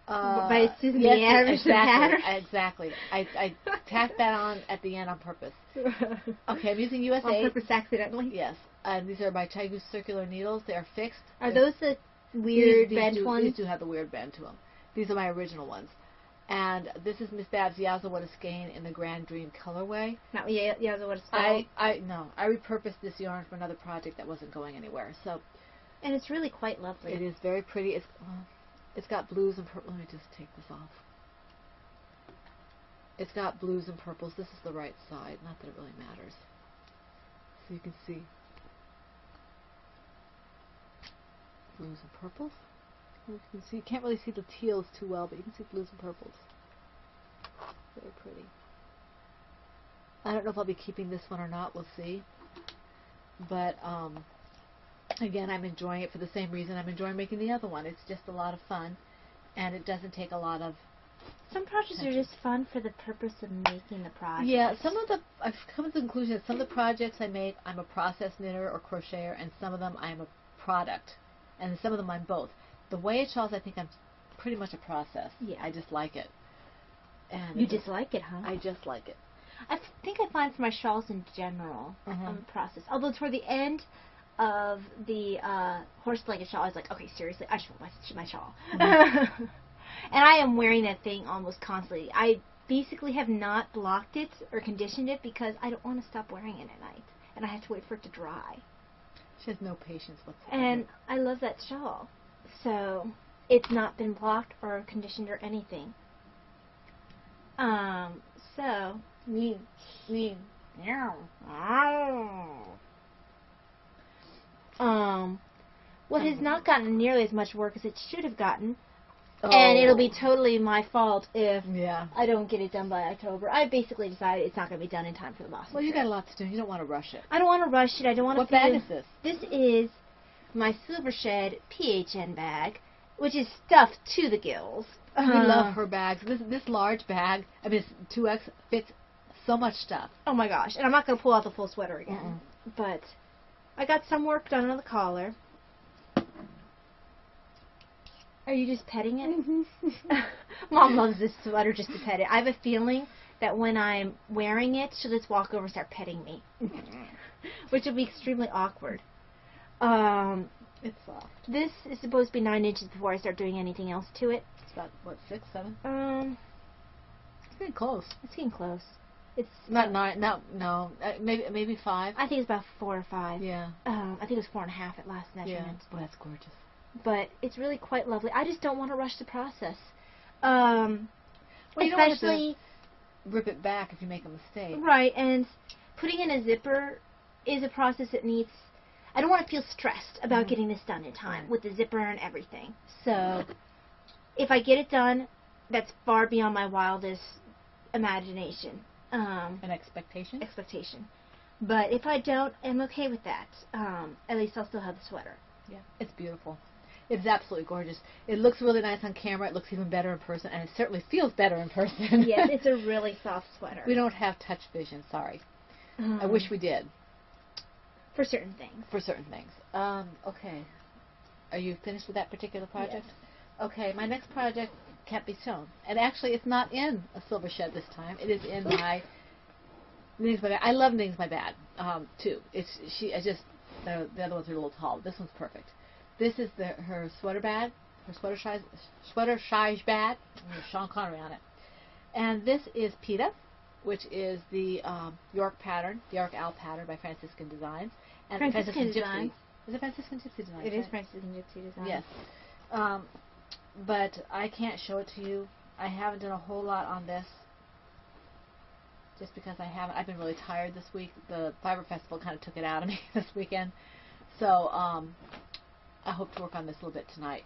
By Susan B. Anderson pattern? Exactly. I tacked that on at the end on purpose. Okay, I'm using USA. On purpose accidentally? Yes. And these are my Chaigu circular needles. They are fixed. Are those the weird bent ones? These do have the weird bend to them. These are my original ones. And this is Miss Babs Yowza What a Skein in the Grand Dream colorway. Not Yowza What a Skull? I repurposed this yarn for another project that wasn't going anywhere. So. And it's really quite lovely. It is very pretty. It's got blues and purple. Let me just take this off. It's got blues and purples. This is the right side. Not that it really matters. So you can see blues and purples. You can see. You can't really see the teals too well, but you can see blues and purples. Very pretty. I don't know if I'll be keeping this one or not. We'll see. But again, I'm enjoying it for the same reason I'm enjoying making the other one. It's just a lot of fun, and it doesn't take a lot of... Some projects are just fun for the purpose of making the project. Yeah, I've come to the conclusion that some of the projects I make, I'm a process knitter or crocheter, and some of them I'm a product, and some of them I'm both. The Way at Shawls, I think I'm pretty much a process. Yeah. I just like it. And you just like it, huh? I just like it. I think I find for my shawls in general, I'm a process. Although toward the end, of the horse blanket shawl, I was like, okay, seriously, I should put my shawl. Mm-hmm. And I am wearing that thing almost constantly. I basically have not blocked it or conditioned it because I don't want to stop wearing it at night. And I have to wait for it to dry. She has no patience whatsoever. And I love that shawl. So it's not been blocked or conditioned or anything. So what has not gotten nearly as much work as it should have gotten, and it'll be totally my fault if I don't get it done by October. I basically decided it's not going to be done in time for the Boston Well, you trip. got a lot to do. You don't want to rush it. I don't want to rush it. I don't want to. What bag is this? This is my Silver Shed PHN bag, which is stuffed to the gills. We love her bags. This large bag, I mean, it's 2X, fits so much stuff. Oh my gosh. And I'm not going to pull out the full sweater again. But I got some work done on the collar. Are you just petting it? Mm-hmm. Mom loves this sweater just to pet it. I have a feeling that when I'm wearing it, she'll just walk over and start petting me. Which will be extremely awkward. It's soft. This is supposed to be 9 inches before I start doing anything else to it. It's about, what, 6, 7? It's getting close. It's getting close. It's Not 9, no, maybe 5. I think it's about 4 or 5. Yeah. I think it was 4.5 at last measurement. Yeah. Well, that's gorgeous. But it's really quite lovely. I just don't want to rush the process. Well, you don't want especially to rip it back if you make a mistake. right, and putting in a zipper is a process that needs. I don't want to feel stressed about getting this done in time with the zipper and everything. So if I get it done, that's far beyond my wildest imagination. An expectation? Expectation. But if I don't, I'm okay with that. At least I'll still have the sweater. Yeah, it's beautiful. It's absolutely gorgeous. It looks really nice on camera. It looks even better in person, and it certainly feels better in person. Yes, it's a really soft sweater. We don't have touch vision, sorry. I wish we did. For certain things. For certain things. Okay. Are you finished with that particular project? Yes. Okay, my next project can't be shown. And actually, it's not in a Silver Shed this time. It is in my Knitting's My Bad. I love Knitting's My Bad, too. The other ones are a little tall. This one's perfect. This is her sweater bag, her sweater size bag, with Sean Connery on it. And this is Peta, which is the York pattern, the York Owl pattern by Franciscan Designs. And Franciscan Designs. Is it Franciscan Gypsy Designs? It is Franciscan Gypsy Designs. Yes. But I can't show it to you. I haven't done a whole lot on this. Just because I haven't. I've been really tired this week. The Fiber Festival kind of took it out of me this weekend. So I hope to work on this a little bit tonight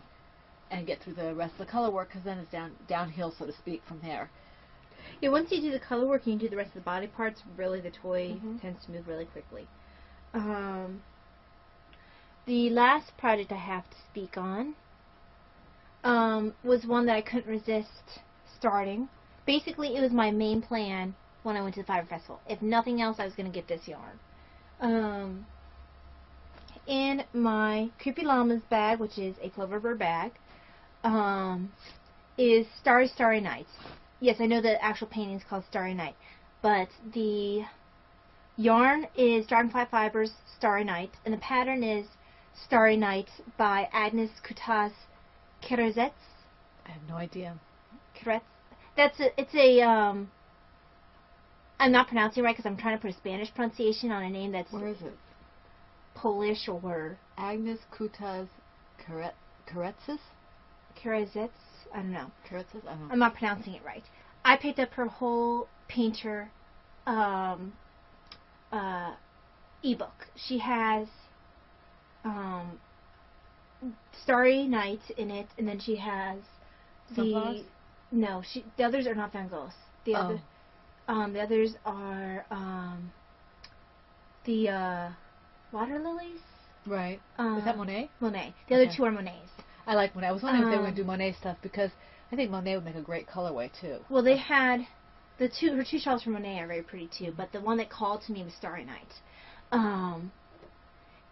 and get through the rest of the color work, because then it's downhill, so to speak, from there. Yeah, once you do the color work and you do the rest of the body parts, really the toy tends to move really quickly. The last project I have to speak on was one that I couldn't resist starting. Basically, it was my main plan when I went to the Fiber Festival. If nothing else, I was going to get this yarn. In my Creepy Llamas bag, which is a Clover Bird bag, is Starry Starry Night. Yes, I know the actual painting is called Starry Night, but the yarn is Dragonfly Fibers Starry Night, and the pattern is Starry Night by Agnes Kutas Keretz. I have no idea. Keretz. I'm not pronouncing it right because I'm trying to put a Spanish pronunciation on a name that's Where is it? Polish or Agnes Kutas Keretzis? Keretz. I don't know. Keretzis? I don't know. I'm not pronouncing it right. I picked up her whole painter ebook. She has Starry Night in it, and then she has Sunflowers? The others are not Van Goghs. The others are the water lilies. Right. Is that Monet? Monet. The other two are Monets. I like Monet. I was wondering if they were going to do Monet stuff, because I think Monet would make a great colorway too. Well, they had her two shawls from Monet are very pretty too, but the one that called to me was Starry Night.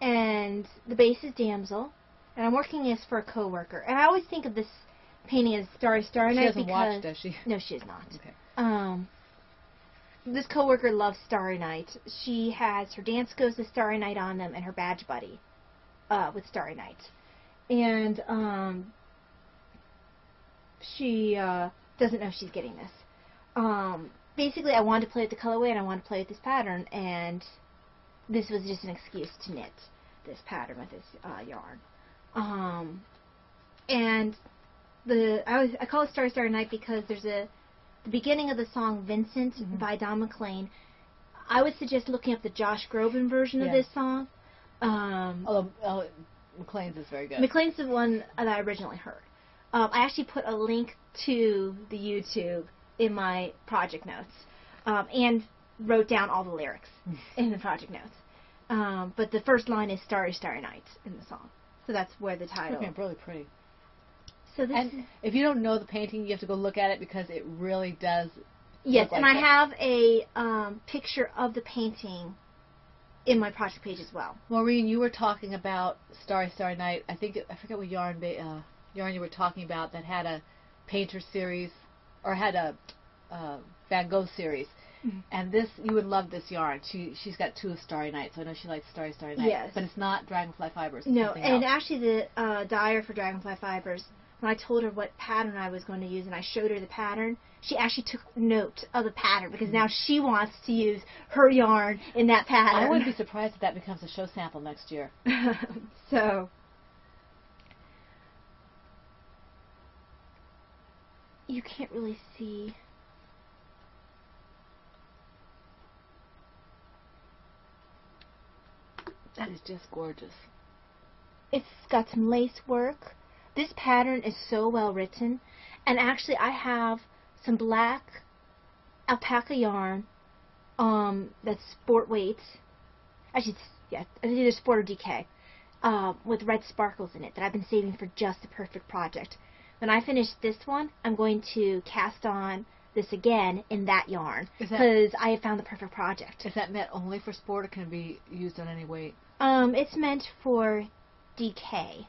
And the base is Damsel, and I'm working this for a coworker. And I always think of this painting as Starry Night She hasn't because watched, does she? no, she has not. Okay. this coworker loves Starry Night. She has her dance goes with Starry Night on them and her badge buddy with Starry Night. And she doesn't know she's getting this. Basically, I wanted to play with the colorway and I wanted to play with this pattern, and this was just an excuse to knit this pattern with this yarn. And I call it Starry Starry Night because there's the beginning of the song Vincent by Don McLean. I would suggest looking up the Josh Groban version of this song. Although McLean's is very good. McLean's the one that I originally heard. I actually put a link to the YouTube in my project notes, and wrote down all the lyrics in the project notes. But the first line is Starry Starry Night in the song. So that's where the title. Okay, really pretty. So this and if you don't know the painting, you have to go look at it because it really does. Yes, look and like I have a picture of the painting in my project page as well. Maureen, you were talking about Starry Starry Night. I forget what yarn you were talking about that had a painter series or had a Van Gogh series. And this, you would love this yarn. She's got 2 of Starry Night, so I know she likes Starry Starry Night. Yes. But it's not Dragonfly Fibers. No, and else. actually the dyer for Dragonfly Fibers, when I told her what pattern I was going to use and I showed her the pattern, she actually took note of the pattern because now she wants to use her yarn in that pattern. I wouldn't be surprised if that becomes a show sample next year. So, you can't really see. That is just gorgeous. It's got some lace work. This pattern is so well written. And actually I have some black alpaca yarn that's sport weight. Actually, yeah, it's either sport or DK. With red sparkles in it that I've been saving for just the perfect project. When I finish this one, I'm going to cast on this again in that yarn because I have found the perfect project. Is that meant only for sport or can it be used on any weight? It's meant for DK,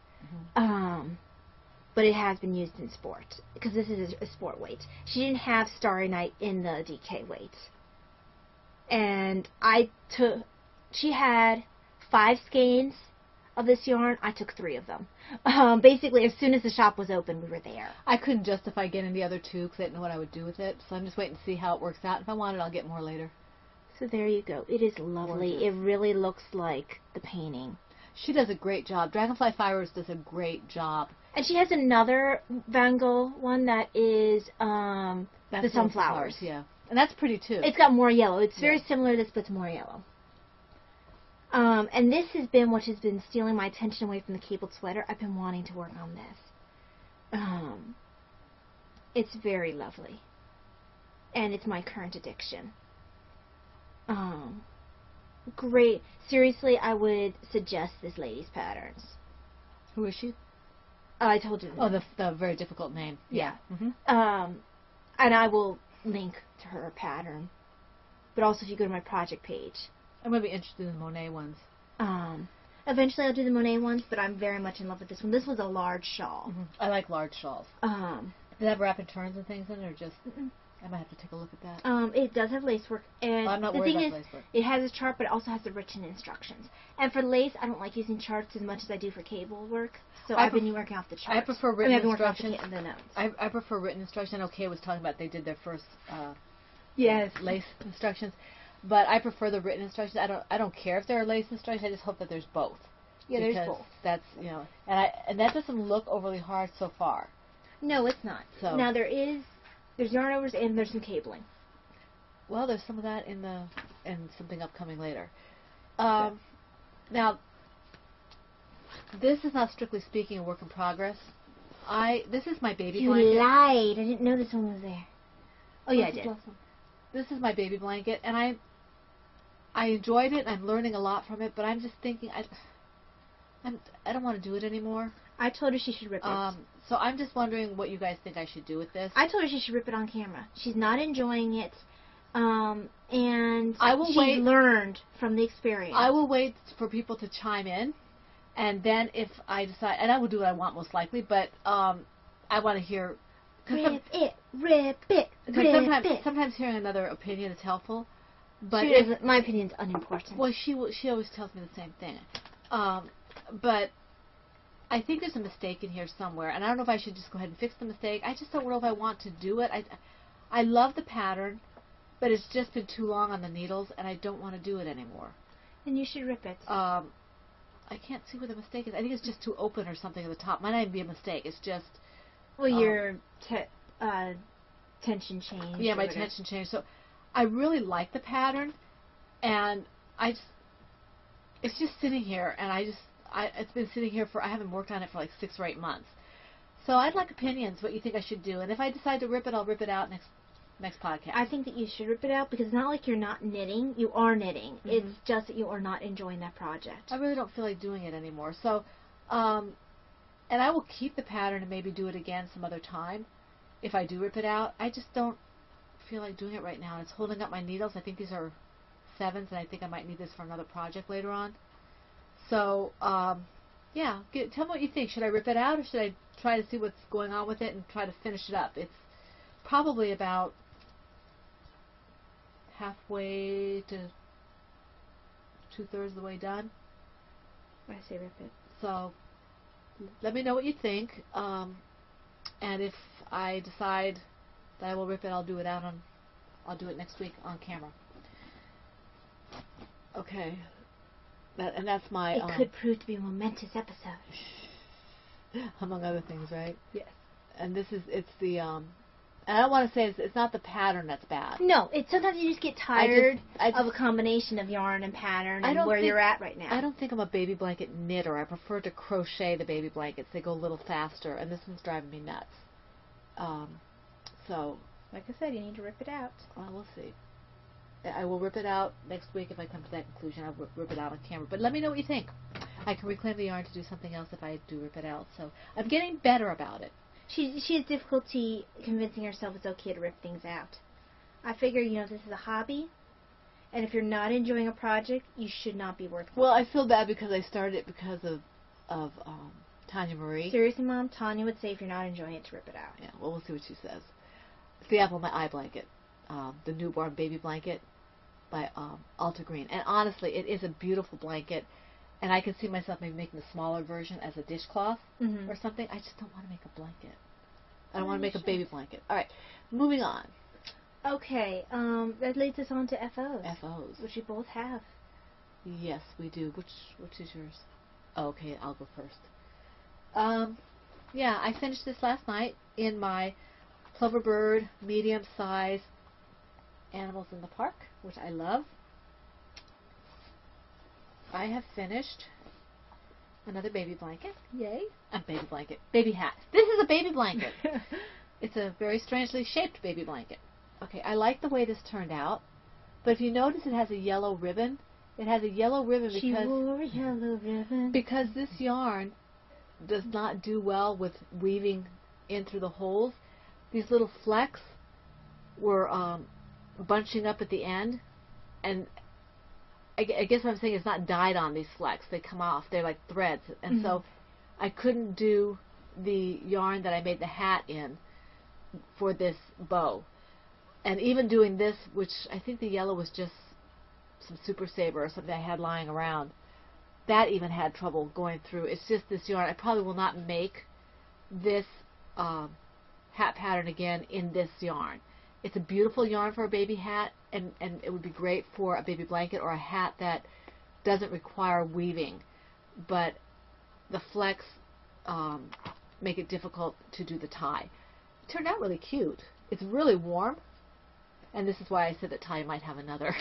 but it has been used in sport because this is a sport weight. She didn't have Starry Night in the DK weight, and she had 5 skeins of this yarn. I took 3 of them. Basically, as soon as the shop was open, we were there. I couldn't justify getting the other 2 because I didn't know what I would do with it, so I'm just waiting to see how it works out. If I want it, I'll get more later. So there you go. It is lovely. Gorgeous. It really looks like the painting. She does a great job. Dragonfly Fibers does a great job. And she has another Van Gogh one that is the sunflowers. Yeah, and that's pretty too. It's got more yellow. It's very similar to this, but it's more yellow. And this has been what has been stealing my attention away from the cabled sweater. I've been wanting to work on this. It's very lovely. And it's my current addiction. Great. Seriously, I would suggest this lady's patterns. Who is she? I told you. Oh, the very difficult name. Yeah. And I will link to her pattern. But also if you go to my project page. I'm going to be interested in the Monet ones. Eventually I'll do the Monet ones, but I'm very much in love with this one. This was a large shawl. I like large shawls. Does it have wrap and turns and things in it, or just... I might have to take a look at that. It does have lace work. And I'm not worried about lace work. It has a chart, but it also has the written instructions. And for lace, I don't like using charts as much as I do for cable work. So I've been working off the charts. I prefer written instructions. The notes. I prefer written instructions. I know Kay was talking about they did their first lace instructions. But I prefer the written instructions. I don't care if there are lace instructions. I just hope that there's both. Yeah, there's both. That's, and that doesn't look overly hard so far. No, it's not. So now there's yarn overs and there's some cabling. Well, there's some of that in something upcoming later. Now, this is not strictly speaking a work in progress. This is my baby blanket. You lied. I didn't know this one was there. Oh yeah, I did. This is my baby blanket, and I enjoyed it. I'm learning a lot from it, but I'm just thinking I don't want to do it anymore. I told her she should rip it. So I'm just wondering what you guys think I should do with this. I told her she should rip it on camera. She's not enjoying it, and she learned from the experience. I will wait for people to chime in, and then if I decide, and I will do what I want most likely, but I want to hear. Rip it, rip it, My sometimes hearing another opinion is helpful. But my opinion's unimportant. Well, she always tells me the same thing. But I think there's a mistake in here somewhere, and I don't know if I should just go ahead and fix the mistake. I just don't know if I want to do it. I love the pattern, but it's just been too long on the needles, and I don't want to do it anymore. Then you should rip it. I can't see where the mistake is. I think it's just too open or something at the top. Might not even be a mistake. It's just... Well, your tension changed. Yeah, my tension changed. So I really like the pattern, and it's just sitting here, and it's been sitting here I haven't worked on it for like 6 or 8 months. So I'd like opinions, what you think I should do. And if I decide to rip it, I'll rip it out next podcast. I think that you should rip it out because it's not like you're not knitting. You are knitting. Mm-hmm. It's just that you are not enjoying that project. I really don't feel like doing it anymore. So, and I will keep the pattern and maybe do it again some other time if I do rip it out. I just don't feel like doing it right now. It's holding up my needles. I think these are 7s, and I think I might need this for another project later on. So, yeah, tell me what you think. Should I rip it out, or should I try to see what's going on with it and try to finish it up? It's probably about halfway to 2/3 of the way done. I say rip it. So, let me know what you think. And if I decide that I will rip it, I'll do it next week on camera. Okay. That's my... It could prove to be a momentous episode. Among other things, right? Yes. And it's the... and I don't want to say it's not the pattern that's bad. No, sometimes you just get tired of a combination of yarn and pattern and where you're at right now. I don't think I'm a baby blanket knitter. I prefer to crochet the baby blankets. They go a little faster, and this one's driving me nuts. So... Like I said, you need to rip it out. Well, we'll see. I will rip it out next week if I come to that conclusion. I'll rip it out on camera. But let me know what you think. I can reclaim the yarn to do something else if I do rip it out. So I'm getting better about it. She has difficulty convincing herself it's okay to rip things out. I figure, this is a hobby, and if you're not enjoying a project, you should not be working. Well, I feel bad because I started it because of Tanya Marie. Seriously, Mom, Tanya would say if you're not enjoying it, to rip it out. Yeah, well, we'll see what she says. It's the Apple My Eye blanket, the newborn baby blanket by Alta Green. And honestly, it is a beautiful blanket, and I can see myself maybe making a smaller version as a dishcloth or something. I just don't want to make a blanket. I don't want to make a baby blanket. All right, moving on. Okay, that leads us on to FOs. FOs. Which we both have. Yes, we do. Which is yours? Oh, okay, I'll go first. Yeah, I finished this last night in my Ploverbird medium size Animals in the Park, which I love. I have finished another baby blanket. Yay. A baby blanket. Baby hat. This is a baby blanket. It's a very strangely shaped baby blanket. Okay, I like the way this turned out, but if you notice it has a yellow ribbon. It has a yellow ribbon because... She wore a yellow ribbon. Because this yarn does not do well with weaving in through the holes. These little flecks were bunching up at the end, and I guess what I'm saying is not dyed on these flecks. They come off. They're like threads, and so I couldn't do the yarn that I made the hat in for this bow. And even doing this, which I think the yellow was just some Super Saver or something I had lying around, that even had trouble going through. It's just this yarn. I probably will not make this hat pattern again in this yarn. It's a beautiful yarn for a baby hat, and it would be great for a baby blanket or a hat that doesn't require weaving, but the flecks make it difficult to do the tie. It turned out really cute. It's really warm, and this is why I said that Tanya might have another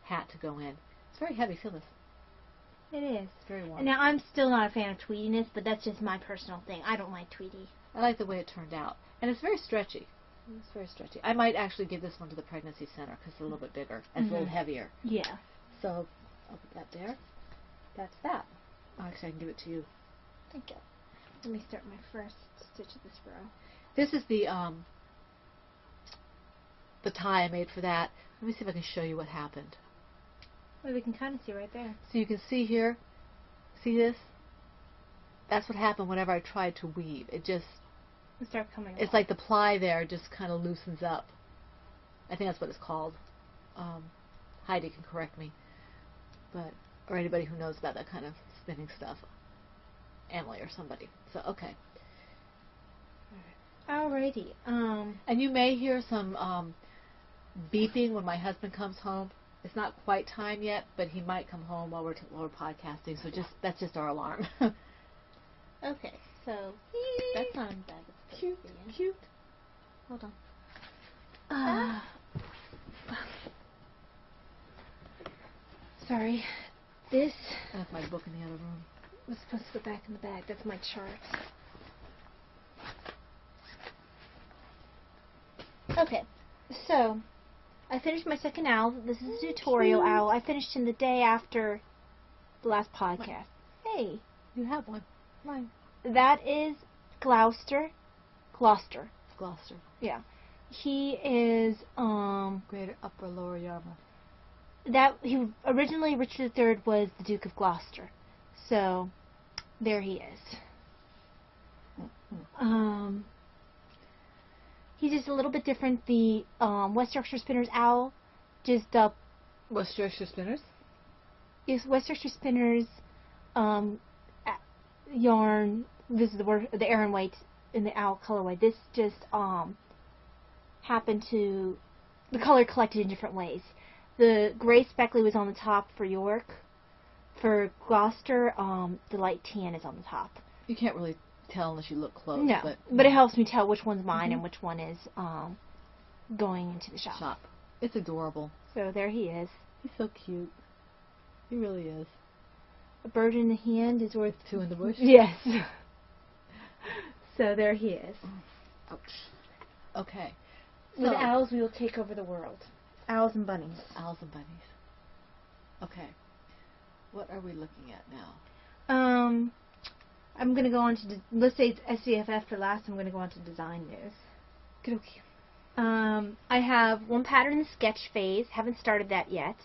hat to go in. It's very heavy. Feel this. It is. It's very warm. Now, I'm still not a fan of tweediness, but that's just my personal thing. I don't like tweedy. I like the way it turned out. And it's very stretchy. It's very stretchy. I might actually give this one to the pregnancy center because it's a little bit bigger and it's a little heavier. Yeah. So I'll put that there. That's that. Actually, I can give it to you. Thank you. Let me start my first stitch of this row. This is the tie I made for that. Let me see if I can show you what happened. Well, we can kind of see right there. So you can see here, see this? That's what happened whenever I tried to weave. It just... Start coming It's like the ply there just kind of loosens up. I think that's what it's called. Heidi can correct me, or anybody who knows about that kind of spinning stuff. Emily or somebody. So, okay. Alrighty. And you may hear some beeping when my husband comes home. It's not quite time yet, but he might come home while we're podcasting. So that's just our alarm. Okay. So that's not bad. That's Cute. Cute. Hold on. Sorry. This. I left my book in the other room. Was supposed to go back in the bag. That's my chart. Okay, so I finished my second owl. This is a tutorial owl. I finished him the day after the last podcast. Hey, you have one. Mine. That is Gloucester. Yeah. He is Greater Upper Lower Yarmouth. He originally Richard III was the Duke of Gloucester. So there he is. He's just a little bit different. The West Yorkshire Spinners owl, just West Yorkshire Spinners? Yes, West Yorkshire Spinners yarn. This is the Aran White in the owl colorway. This just happened to the color collected in different ways. The gray speckly was on the top for York. For Gloucester, the light tan is on the top. You can't really tell unless you look close. No, but it helps me tell which one's mine and which one is going into the shop. It's adorable. So there he is. He's so cute. He really is. A bird in the hand is worth two in the bush? Yes. So there he is. Ouch. Okay. With owls, we will take over the world. Owls and bunnies. Owls and bunnies. Okay. What are we looking at now? I'm going to go on to, let's say it's SVFF for last, I'm going to go on to design news. Okay. I have one pattern in the sketch phase. Haven't started that yet.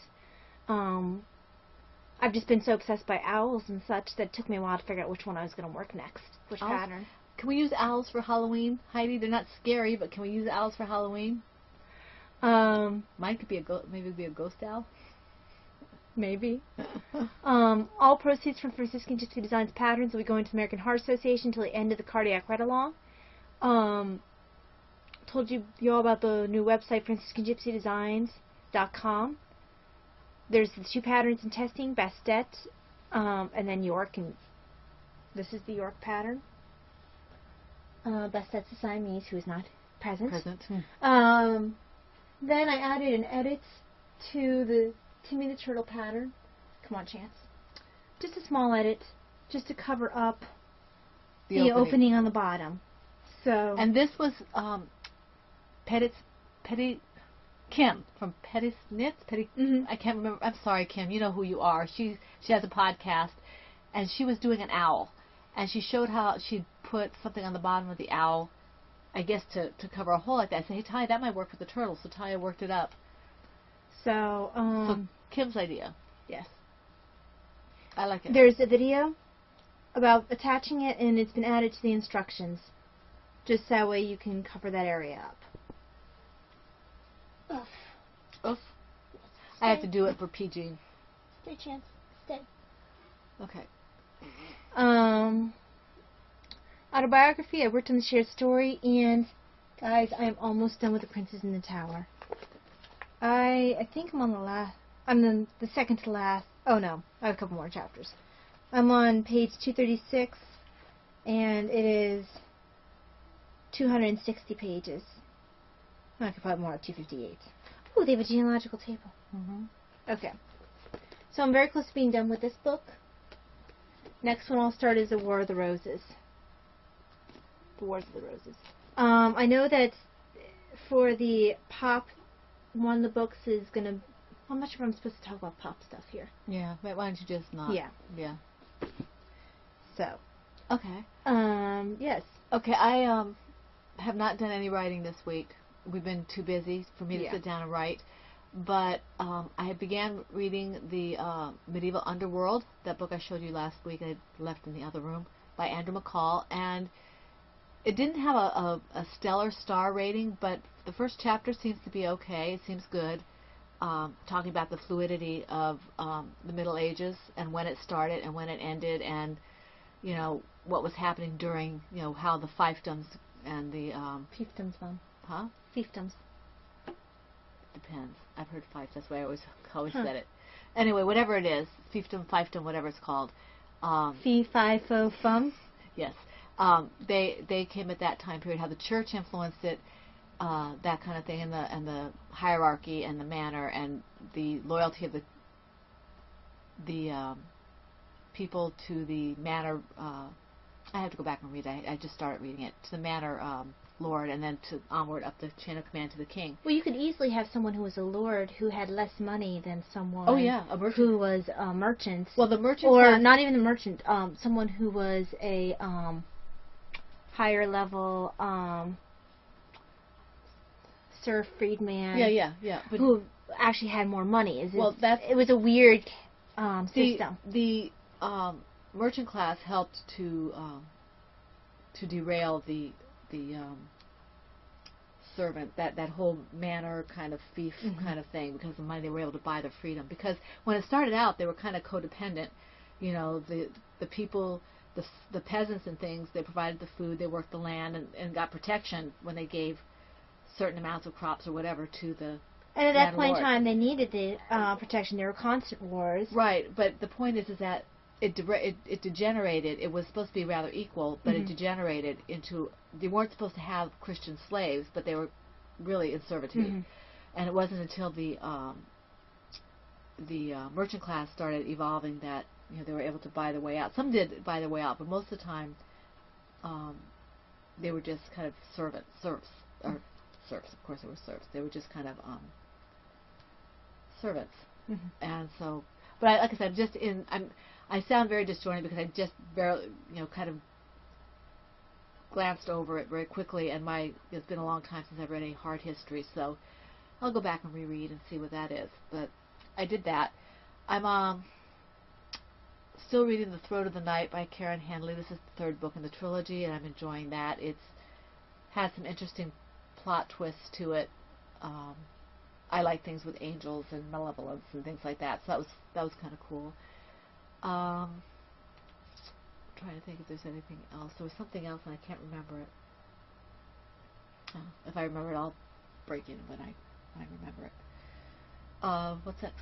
I've just been so obsessed by owls and such that it took me a while to figure out which one I was going to work next. Which pattern. Can we use owls for Halloween, Heidi? They're not scary, but can we use owls for Halloween? Mine could be maybe be a ghost owl. Maybe. All proceeds from Franciscan Gypsy Designs patterns will be going to the American Heart Association until the end of the cardiac ride-along. Told you all about the new website, franciscangypsydesigns.com. There's the two patterns in testing, Bastet, and then York, and this is the York pattern. Bastet's the Siamese, who is not present. Then I added an edit to the Timmy the Turtle pattern. Come on, Chance. Just a small edit, just to cover up the opening on the bottom. So. And this was Kim from Pettis Knits. I can't remember. I'm sorry, Kim. You know who you are. She has a podcast, and she was doing an owl, and she showed how she'd put something on the bottom of the owl, I guess to cover a hole like that. I said, hey, Ty, that might work with the turtle. So Ty worked it up. So Kim's idea. Yes. I like it. There's a video about attaching it, and it's been added to the instructions. Just that way you can cover that area up. Oof. I have to do it for PG. Stay, Chance. Stay. Okay. Autobiography. I worked on the shared story, and guys, I am almost done with The Princess in the Tower. I think I'm on the last. I'm the second to last. Oh no, I have a couple more chapters. I'm on page 236, and it is 260 pages. I could probably more like 258. Oh, they have a genealogical table. Okay. So I'm very close to being done with this book. Next one I'll start is The War of the Roses. The Wars of the Roses. I know that for the pop, one of the books is going to... I'm not sure if I'm supposed to talk about pop stuff here. Yeah, but why don't you just not? Yeah. Yeah. So. Okay. Yes. Okay, I have not done any writing this week. We've been too busy for me to sit down and write. But I began reading the Medieval Underworld, that book I showed you last week I left in the other room, by Andrew McCall. And it didn't have a stellar star rating, but the first chapter seems to be okay. It seems good. Talking about the fluidity of the Middle Ages and when it started and when it ended, and what was happening during how the fiefdoms and the Fiefdoms, Mom. Huh? Fiefdoms. Depends. I've heard fiefs. That's why I always said it. Anyway, whatever it is, fiefdom, whatever it's called. Fee, fi, fo, fum. Yes. They came at that time period. How the church influenced it. That kind of thing, and the hierarchy and the manner and the loyalty of the people to the manor. I have to go back and read it. I just started reading it. To the manor lord, and then onward up the chain of command to the king. Well, you could easily have someone who was a lord who had less money than someone. Oh yeah, a merchant who was a merchant. Well, the merchant, or not even a merchant. Someone who was a higher level. Sir Freedman. Yeah. But who actually had more money. It was a weird system. The merchant class helped to derail the servant, that whole manor kind of fief kind of thing, because of the money they were able to buy their freedom. Because when it started out, they were kind of codependent. The people, the peasants and things, they provided the food, they worked the land, and got protection when they gave certain amounts of crops or whatever to the and at that point in time, they needed the protection. There were constant wars. Right, but the point is that it degenerated. It was supposed to be rather equal, but it degenerated into, they weren't supposed to have Christian slaves, but they were really in servitude. And it wasn't until the merchant class started evolving that they were able to buy their way out. Some did buy their way out, but most of the time they were just kind of serfs. Of course, they were serfs. They were just kind of servants. And so, but like I said, I sound very disjointed because I just barely, kind of glanced over it very quickly, and it's been a long time since I've read any hard history, so I'll go back and reread and see what that is. But I did that. I'm still reading The Throat of the Night by Karen Handley. This is the third book in the trilogy, and I'm enjoying that. It's had some interesting plot twists to it. I like things with angels and malevolence and things like that, so that was kind of cool. I'm trying to think if there's anything else. There was something else and I can't remember it. If I remember it, I'll break in when I remember it. What's next?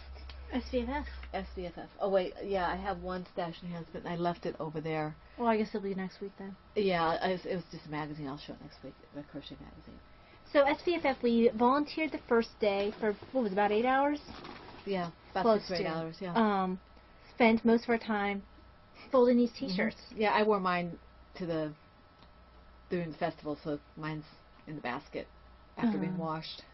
SVFF. SVFF. Oh wait, yeah, I have one stashed in here, but I left it over there. Well, I guess it'll be next week then. Yeah, it was just a magazine. I'll show it next week, the crochet magazine. So SVFF, we volunteered the first day for, what was it, about 8 hours? Yeah, about Close 6 or 8 to. hours, yeah. Spent most of our time folding these T-shirts. Yeah, I wore mine during the festival, so mine's in the basket after being washed.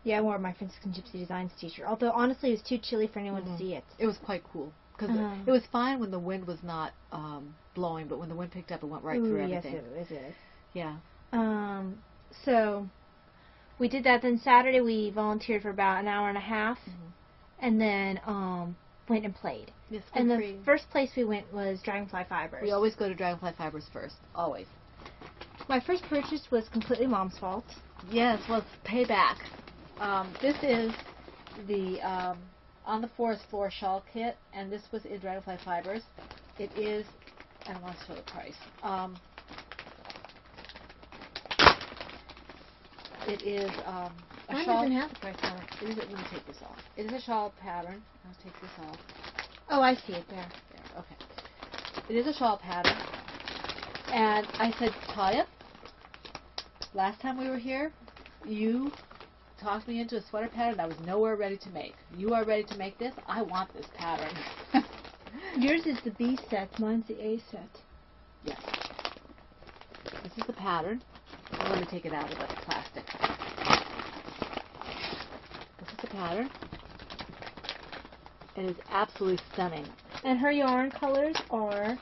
Yeah, I wore my Franciscan Gypsy Designs T-shirt, although honestly it was too chilly for anyone to see it. It was quite cool, because it was fine when the wind was not blowing, but when the wind picked up, it went right through everything. Yes, it is. Yeah. So we did that. Then Saturday we volunteered for about an hour and a half, and then went and played. Yes, and the first place we went was Dragonfly Fibers. We always go to Dragonfly Fibers first, always. My first purchase was completely Mom's fault. Yes, well, it's payback. This is the On the Forest Floor shawl kit, and this was in Dragonfly Fibers. It is, I don't want to show the price. It is a Mine shawl. doesn't have the price on it. Let me take this off. It is a shawl pattern. I'll take this off. Oh, I see it there. There, okay. It is a shawl pattern. And I said, Talia, last time we were here, you talked me into a sweater pattern I was nowhere ready to make. You are ready to make this? I want this pattern. Yours is the B set. Mine's the A set. Yes. This is the pattern. Let me take it out of the plastic. This is the pattern. It is absolutely stunning. And her yarn colors are?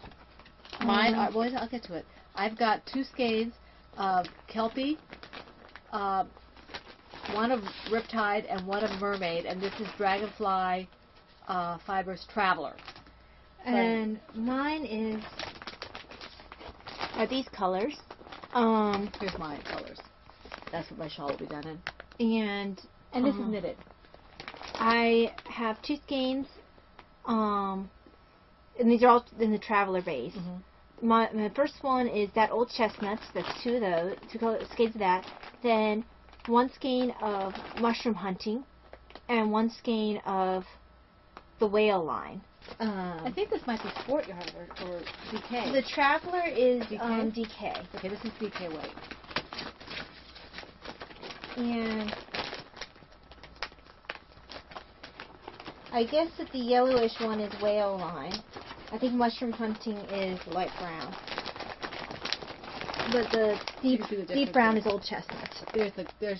Mine are, well, I'll get to it. I've got 2 skeins of Kelpie, one of Riptide and one of Mermaid, and this is Dragonfly Fibers Traveler. And mine are these colors. Here's my colors. That's what my shawl will be done in. And this is knitted. I have 2 skeins, and these are all in the Traveler base. Mm-hmm. My first one is that old chestnut. That's 2 of those, 2 skeins of that. Then 1 skein of mushroom hunting, and 1 skein of the whale line. I think this might be Sport Yarn or DK. The Traveler is DK? DK. Okay, this is DK weight. And I guess that the yellowish one is whale line. I think mushroom hunting is light brown. But the deep brown is old chestnut. There you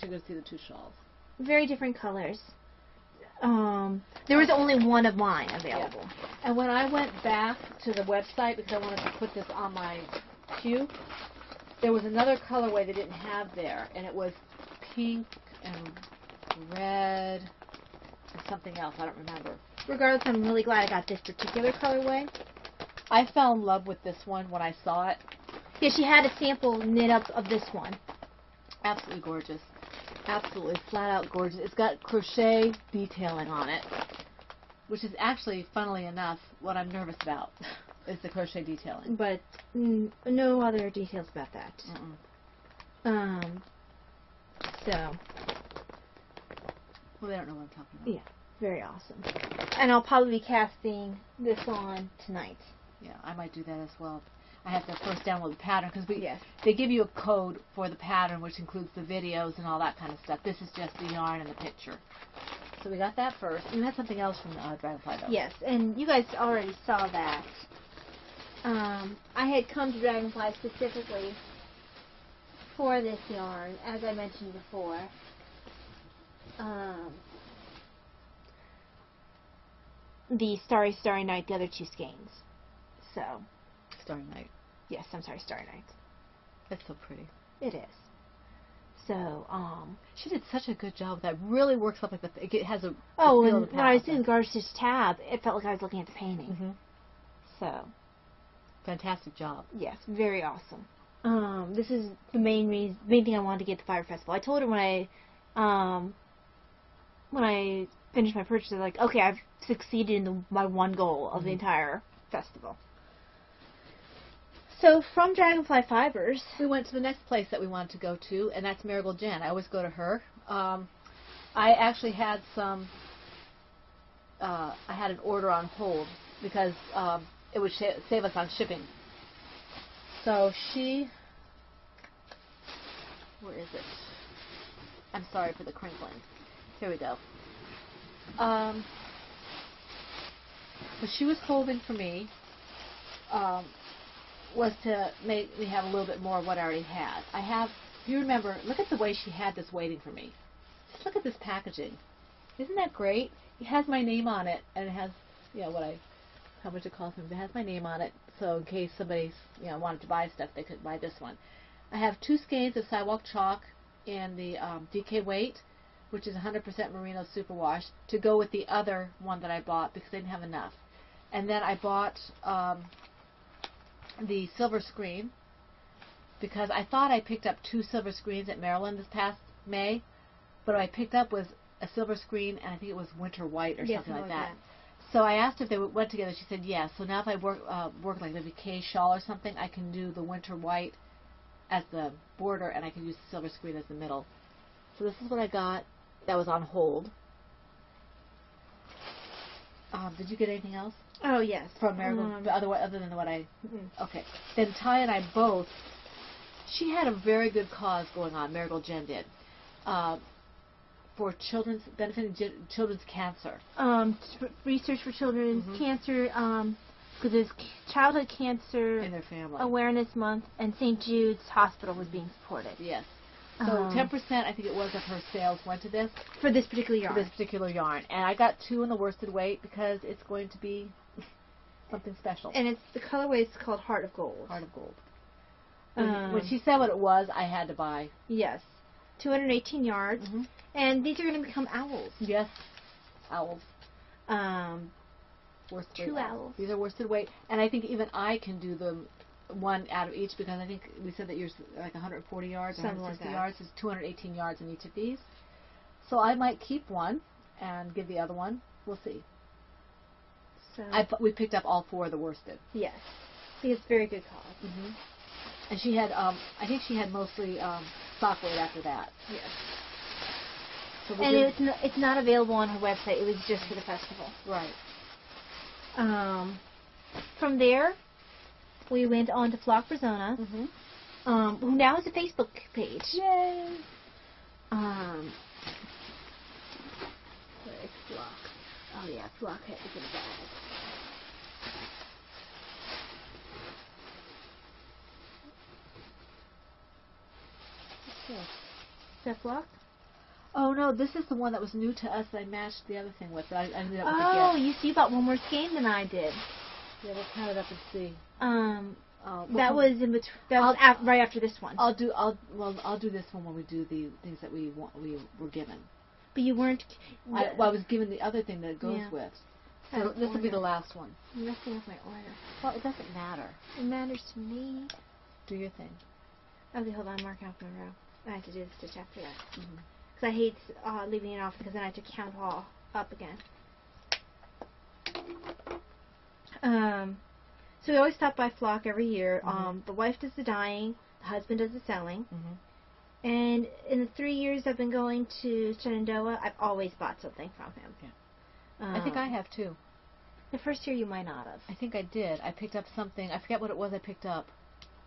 go see the 2 shawls. Very different colors. There was only one of mine available. Yeah. And when I went back to the website, because I wanted to put this on my queue, there was another colorway they didn't have there, and it was pink and red and something else. I don't remember. Regardless, I'm really glad I got this particular colorway. I fell in love with this one when I saw it. Yeah, she had a sample knit up of this one. Absolutely gorgeous. Absolutely flat out gorgeous. It's got crochet detailing on it, which is actually, funnily enough, what I'm nervous about is the crochet detailing. But no other details about that. So. Well, they don't know what I'm talking about. Yeah, very awesome. And I'll probably be casting this on tonight. Yeah, I might do that as well. I have to first download the pattern because yes. They give you a code for the pattern, which includes the videos and all that kind of stuff. This is just the yarn and the picture. So we got that first. You had something else from Dragonfly, though. Yes, and you guys already saw that. I had come to Dragonfly specifically for this yarn, as I mentioned before. The Starry Starry Night, the other 2 skeins. So. Starry Night. Yes, I'm sorry, Starry Night. That's so pretty. It is. So, she did such a good job with that. Really works up like it has a. Oh, and when I was doing the garter stitch tab, it felt like I was looking at the painting. Mm-hmm. So. Fantastic job. Yes, very awesome. This is the main thing I wanted to get at the Fire Festival. I told her when I finished my purchase, I was like, okay, I've succeeded in my one goal of the entire festival. So from Dragonfly Fibers, we went to the next place that we wanted to go to, and that's Marigold Jen. I always go to her. I actually had some. I had an order on hold because it would save us on shipping. So she. Where is it? I'm sorry for the crinkling. Here we go. What she was holding for me was to make me have a little bit more of what I already had. I have, if you remember, look at the way she had this waiting for me. Just look at this packaging. Isn't that great? It has my name on it, and it has, how much it cost me. It has my name on it, so in case somebody, wanted to buy stuff, they could buy this one. I have 2 skeins of Sidewalk Chalk and the DK Weight, which is 100% Merino Superwash, to go with the other one that I bought because I didn't have enough. And then I bought the silver screen because I thought I picked up 2 silver screens at Maryland this past May, but what I picked up was a silver screen, and I think it was winter white or something like that. So I asked if they went together. She said yes. So now if I work like the DK shawl or something, I can do the winter white as the border, and I can use the silver screen as the middle. So this is what I got that was on hold. Did you get anything else? Oh, yes. From Marigold, other than what I... Okay. Then Ty and I both... She had a very good cause going on, Marigold Jen did, for benefiting children's cancer. Research for children's cancer, because it's Childhood Cancer in their family Awareness Month, and St. Jude's Hospital was being supported. Yes. So 10%, I think it was, of her sales went to this. For this particular yarn. For this particular yarn. And I got 2 in the worsted weight because it's going to be something special. And the colorway is called Heart of Gold. Heart of Gold. When she said what it was, I had to buy. Yes. 218 yards. And these are going to become owls. Yes. Owls. Worsted 2 owls. These are worsted weight. And I think even I can do them one out of each, because I think we said that yours like 140 yards, or 160 yards. There's 218 yards in each of these. So I might keep one and give the other one. We'll see. So We picked up all 4 of the worsted. yes, because it's very good cause. Mm-hmm. And she had, I think she had mostly sock weight after that. Yes. So And it's not available on her website. It was just for the festival. Right. From there, we went on to Flock Arizona, who now has a Facebook page. Yay! Where is Flock? Oh yeah, Flock is in the bag. What's this? Is that Flock? Oh no, this is the one that was new to us that I matched the other thing with. I ended up with Oh, you bought one more skein than I did. Yeah, let's count it up and see. That was in between. That was right after this one. I'll do this one when we do the things that we were given. But you weren't. I was given the other thing that it goes with. So this will be the last one. I'm messing with my order. Well, it doesn't matter. It matters to me. Do your thing. Okay, hold on. Mark off my row. I have to do the stitch after that. Because I hate leaving it off, because then I have to count all up again. So we always stop by Flock every year. The wife does the dyeing, the husband does the selling. And in the 3 years I've been going to Shenandoah, I've always bought something from him. Yeah. I think I have too. The first year you might not have. I think I did. I picked up something. I forget what it was I picked up,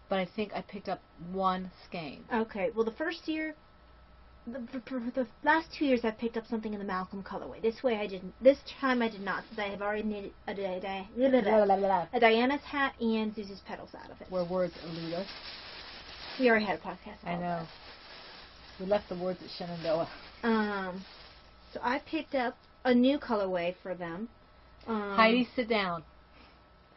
but I think I picked up one skein. Okay. Well, the first year, the last 2 years I've picked up something in the Malcolm colorway. This time I did not, since I have already knitted a Diana's hat and Zuzu's petals out of it. Where words elude us. We already had a podcast about I know. that. We left the words at Shenandoah. So I picked up a new colorway for them. Heidi, sit down.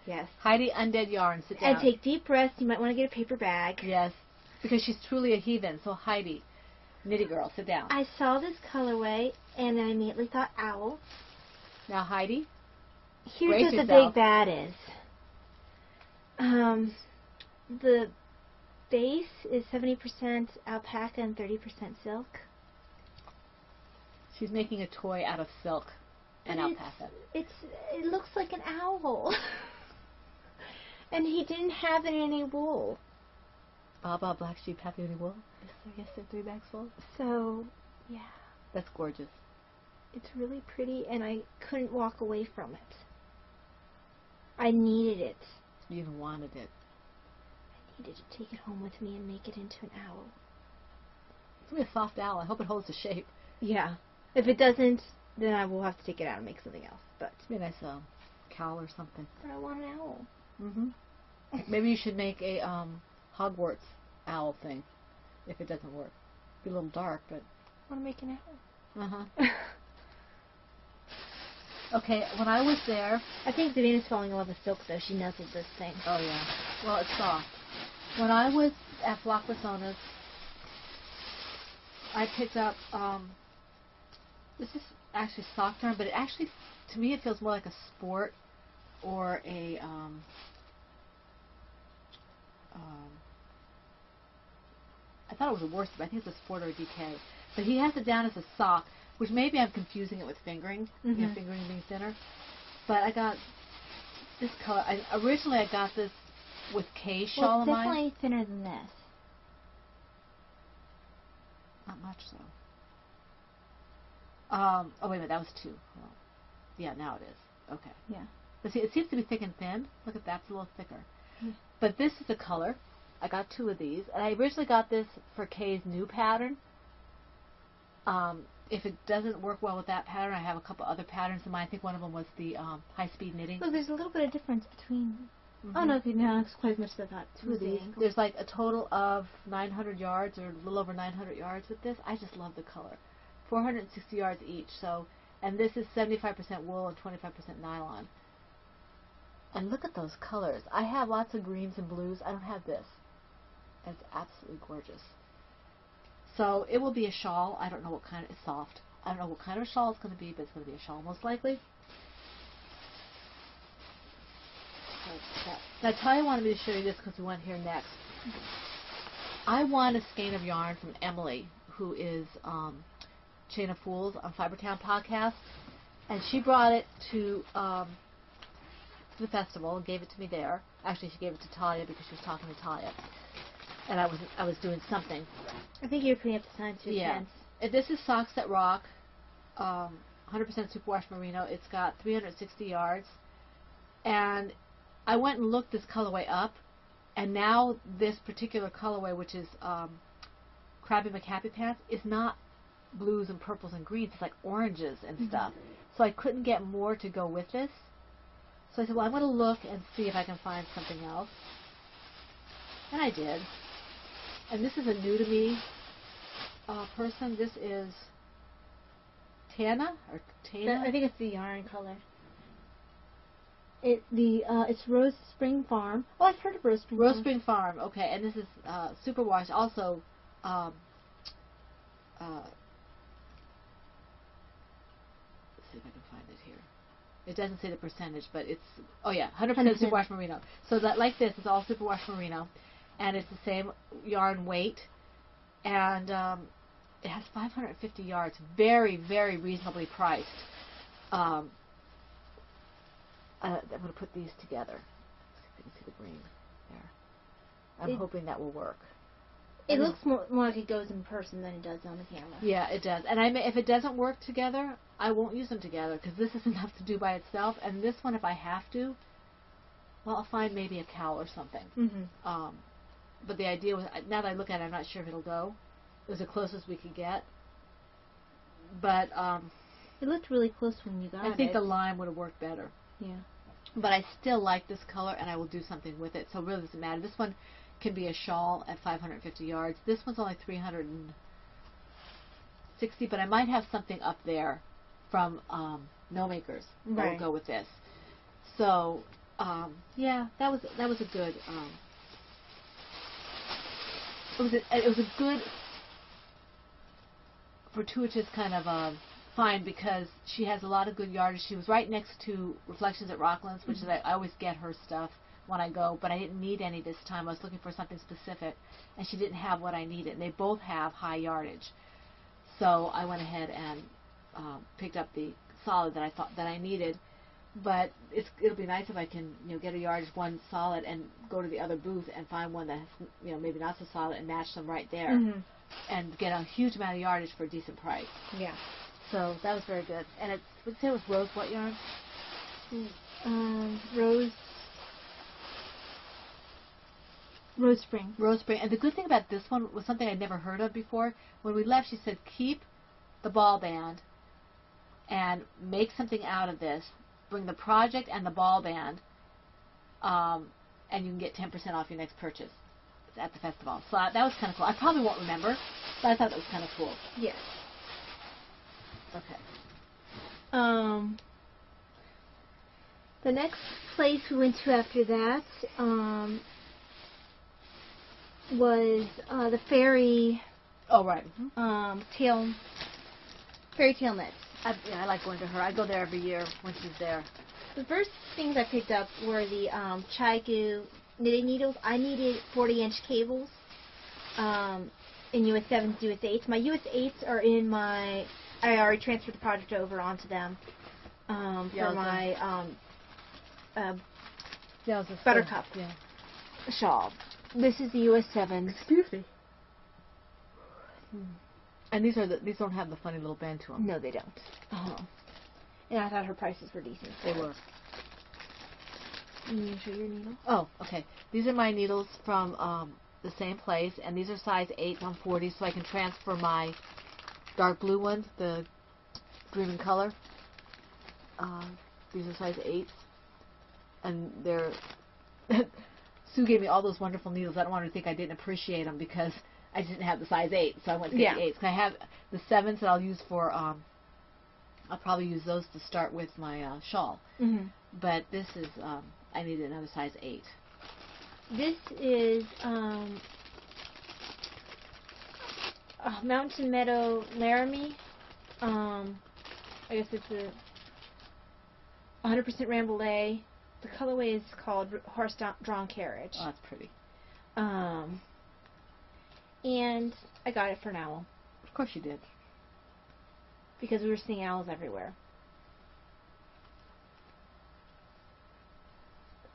Yes. Heidi, Undead Yarn, sit down. And take deep breaths. You might want to get a paper bag. Yes. Because she's truly a heathen. So Heidi, Nitty Girl, sit down. I saw this colorway, and I immediately thought owl. Now, Heidi, here's what the big bad is. The base is 70% alpaca and 30% silk. She's making a toy out of silk and alpaca. It looks like an owl. And he didn't have any wool. Baba, black sheep, happy any wool? I guess they're 3 bags full. So, yeah. That's gorgeous. It's really pretty, and I couldn't walk away from it. I needed it. You even wanted it. I needed to take it home with me and make it into an owl. It's going to be a soft owl. I hope it holds the shape. Yeah. If it doesn't, then I will have to take it out and make something else. But it's going to be a nice cowl or something. But I want an owl. Maybe you should make a Hogwarts owl thing, if it doesn't work. It'd be a little dark, but... I want to make an owl. Okay, when I was there... I think Davina's falling in love with silk, though. She nuzzled this thing. Oh, yeah. Well, it's soft. When I was at Flock Arizona, I picked up... this is actually sock yarn, but it actually, to me, it feels more like a sport or a... I thought it was a worsted, but I think it's a sport or a DK. But he has it down as a sock, which maybe I'm confusing it with fingering, fingering being thinner. But I got this color. Originally, I got this with Kay's shawl in mine. It's definitely thinner than this. Not much, though. Oh, wait a minute, that was 2. Well, yeah, now it is. Okay. Yeah. But see, it seems to be thick and thin. Look at that, it's a little thicker. But this is the color. I got 2 of these. And I originally got this for Kay's new pattern. If it doesn't work well with that pattern, I have a couple other patterns in mind. I think one of them was the high-speed knitting. Look, there's a little bit of difference between... Oh, no, okay, no, it's quite as much as I thought. 2 of these. There's like a total of 900 yards, or a little over 900 yards with this. I just love the color. 460 yards each. So, and this is 75% wool and 25% nylon. And look at those colors. I have lots of greens and blues. I don't have this. It's absolutely gorgeous. So it will be a shawl. I don't know what kind. It's soft. I don't know what kind of a shawl it's going to be, but it's going to be a shawl most likely. Now, Talia wanted me to show you this because we went here next. I won a skein of yarn from Emily, who is Chain of Fools on Fibertown podcast, and she brought it to the festival and gave it to me there. Actually, she gave it to Talia because she was talking to Talia, and I was doing something. I think you're putting up the signs for yeah. And this is Socks That Rock, 100% superwash merino. It's got 360 yards, and I went and looked this colorway up, and now this particular colorway, which is Krabby McHappy Pants, is not blues and purples and greens. It's like oranges and stuff. So I couldn't get more to go with this. So I said, well, I'm going to look and see if I can find something else. And I did. And this is a new to me person. This is Tana or Tana. I think it's the yarn color. It's Rose Spring Farm. Oh, I've heard of Rose Spring Farm. Rose Spring Farm. Okay, and this is superwash. Also, let's see if I can find it here. It doesn't say the percentage, but it's 100% superwash merino. So that like this is all superwash merino, and it's the same yarn weight, and it has 550 yards. Very, very reasonably priced. I'm going to put these together. Let's see if you can see the green there. I'm hoping that will work. It looks more like it goes in person than it does on the camera. Yeah, it does. And if it doesn't work together, I won't use them together because this is enough to do by itself. And this one, if I have to, well, I'll find maybe a cowl or something. But the idea was, now that I look at it, I'm not sure if it'll go. It was the closest we could get. But it looked really close when you got it. I think the lime would have worked better. Yeah. But I still like this color, and I will do something with it. So it really doesn't matter. This one can be a shawl at 550 yards. This one's only 360, but I might have something up there from No Makers that will go with this. So yeah, that was a good. It was a good fortuitous kind of find because she has a lot of good yardage. She was right next to Reflections at Rocklands, which is I always get her stuff when I go, but I didn't need any this time. I was looking for something specific, and she didn't have what I needed. And they both have high yardage, so I went ahead and picked up the solid that I thought that I needed. But it'll be nice if I can get a yardage one solid and go to the other booth and find one that's maybe not so solid and match them right there, and get a huge amount of yardage for a decent price. Yeah. So that was very good. And would you say it was rose what yarn? Rose Spring. Rose Spring. And the good thing about this one was something I'd never heard of before. When we left, she said, keep the ball band and make something out of this. Bring the project and the ball band, and you can get 10% off your next purchase at the festival. So that was kind of cool. I probably won't remember, but I thought that was kind of cool. Yes. Okay. The next place we went to after that was the fairy. Oh, right. Fairy Tale Knits. I like going to her. I go there every year when she's there. The first things I picked up were the Chaigu knitting needles. I needed 40-inch cables in US 7s, US 8s. My US 8s are in my... I already transferred the project over onto them for my Buttercup shawl. This is the US 7s. Excuse me. And these don't have the funny little bend to them. No, they don't. And I thought her prices were decent. They were. Can you show your needle? Oh, okay. These are my needles from the same place, and these are size 8 on 40, so I can transfer my dark blue ones, the green in color. These are size 8s, and they're... Sue gave me all those wonderful needles. I don't want her to think I didn't appreciate them because I didn't have the size 8, so I went to get the 8s. I have the 7s that I'll use for, I'll probably use those to start with my shawl. But this is, I need another size 8. This is Mountain Meadow Laramie. I guess it's a 100% Rambouillet The colorway is called Horse-Drawn Carriage. Oh, that's pretty. And I got it for an owl. Of course you did. Because we were seeing owls everywhere.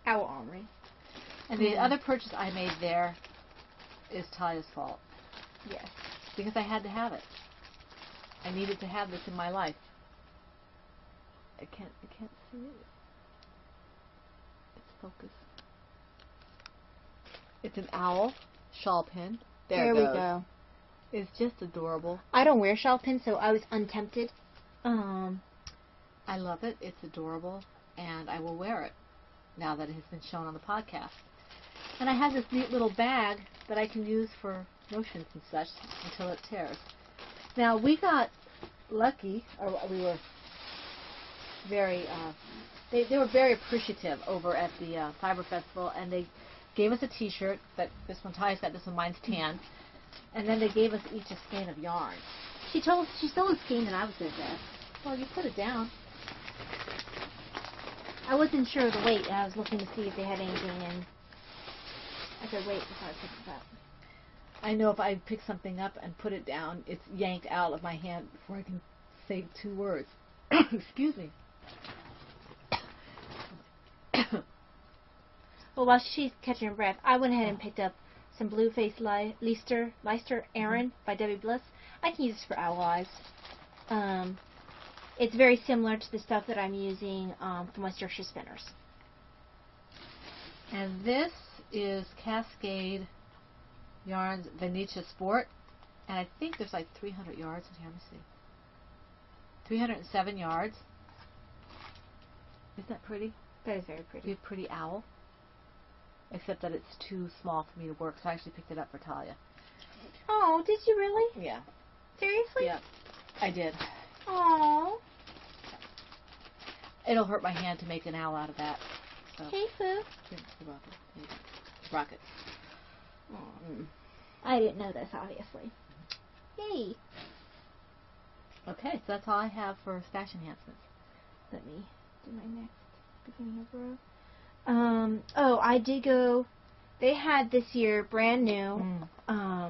Owl ornery. And the other purchase I made there is Talia's fault. Yes. Because I had to have it. I needed to have this in my life. I can't see it. It's focused. It's an owl shawl pin. There we go. It's just adorable. I don't wear shawl pins, so I was untempted. I love it. It's adorable, and I will wear it now that it has been shown on the podcast. And I have this neat little bag that I can use for notions and such until it tears. Now, we got lucky, or we were very, they were very appreciative over at the Fiber Festival, and they gave us a t-shirt. That this one Ty's got, this one mine's tan. And then they gave us each a skein of yarn. She stole a skein that I was going to get. Well, you put it down. I wasn't sure of the weight, and I was looking to see if they had anything in. I said, wait before I pick it up. I know if I pick something up and put it down, it's yanked out of my hand before I can say 2 words. Excuse me. Well, while she's catching her breath, I went ahead and picked up some Blue Face Leicester Aran by Debbie Bliss. I can use this for owl eyes. It's very similar to the stuff that I'm using for my Yorkshire spinners. And this is Cascade Yarns Venetia Sport. And I think there's like 300 yards in here. Let me see. 307 yards. Isn't that pretty? That is very pretty. Be a pretty owl. Except that it's too small for me to work, so I actually picked it up for Talia. Oh, did you really? Yeah. Seriously? Yeah, I did. Oh. It'll hurt my hand to make an owl out of that. So. Hey, Sue. Rocket. I didn't know this, obviously. Yay. Okay, so that's all I have for stash enhancements. Let me do my next beginning of row. Oh, I did go. They had this year, brand new, a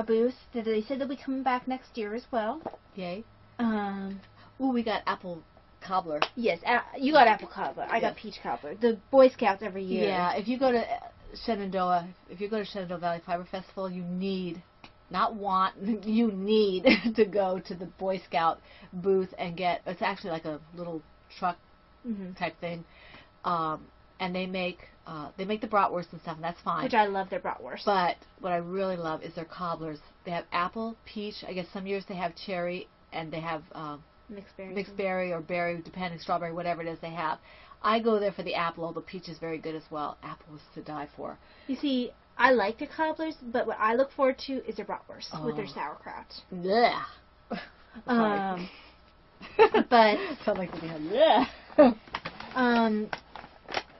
booth. They said they'll be coming back next year as well. Yay. Ooh, we got apple cobbler. Yes, you got apple cobbler. I got peach cobbler. The Boy Scouts every year. Yeah, if you go to Shenandoah Valley Fiber Festival, you need, you need to go to the Boy Scout booth and get, it's actually like a little truck type thing. And they make the bratwurst and stuff, and that's fine. Which I love their bratwurst. But what I really love is their cobblers. They have apple, peach. I guess some years they have cherry, and they have mixed berry or berry, depending, strawberry, whatever it is they have. I go there for the apple, although peach is very good as well. Apple is to die for. You see, I like their cobblers, but what I look forward to is their bratwurst with their sauerkraut. Yeah. But sound like yeah.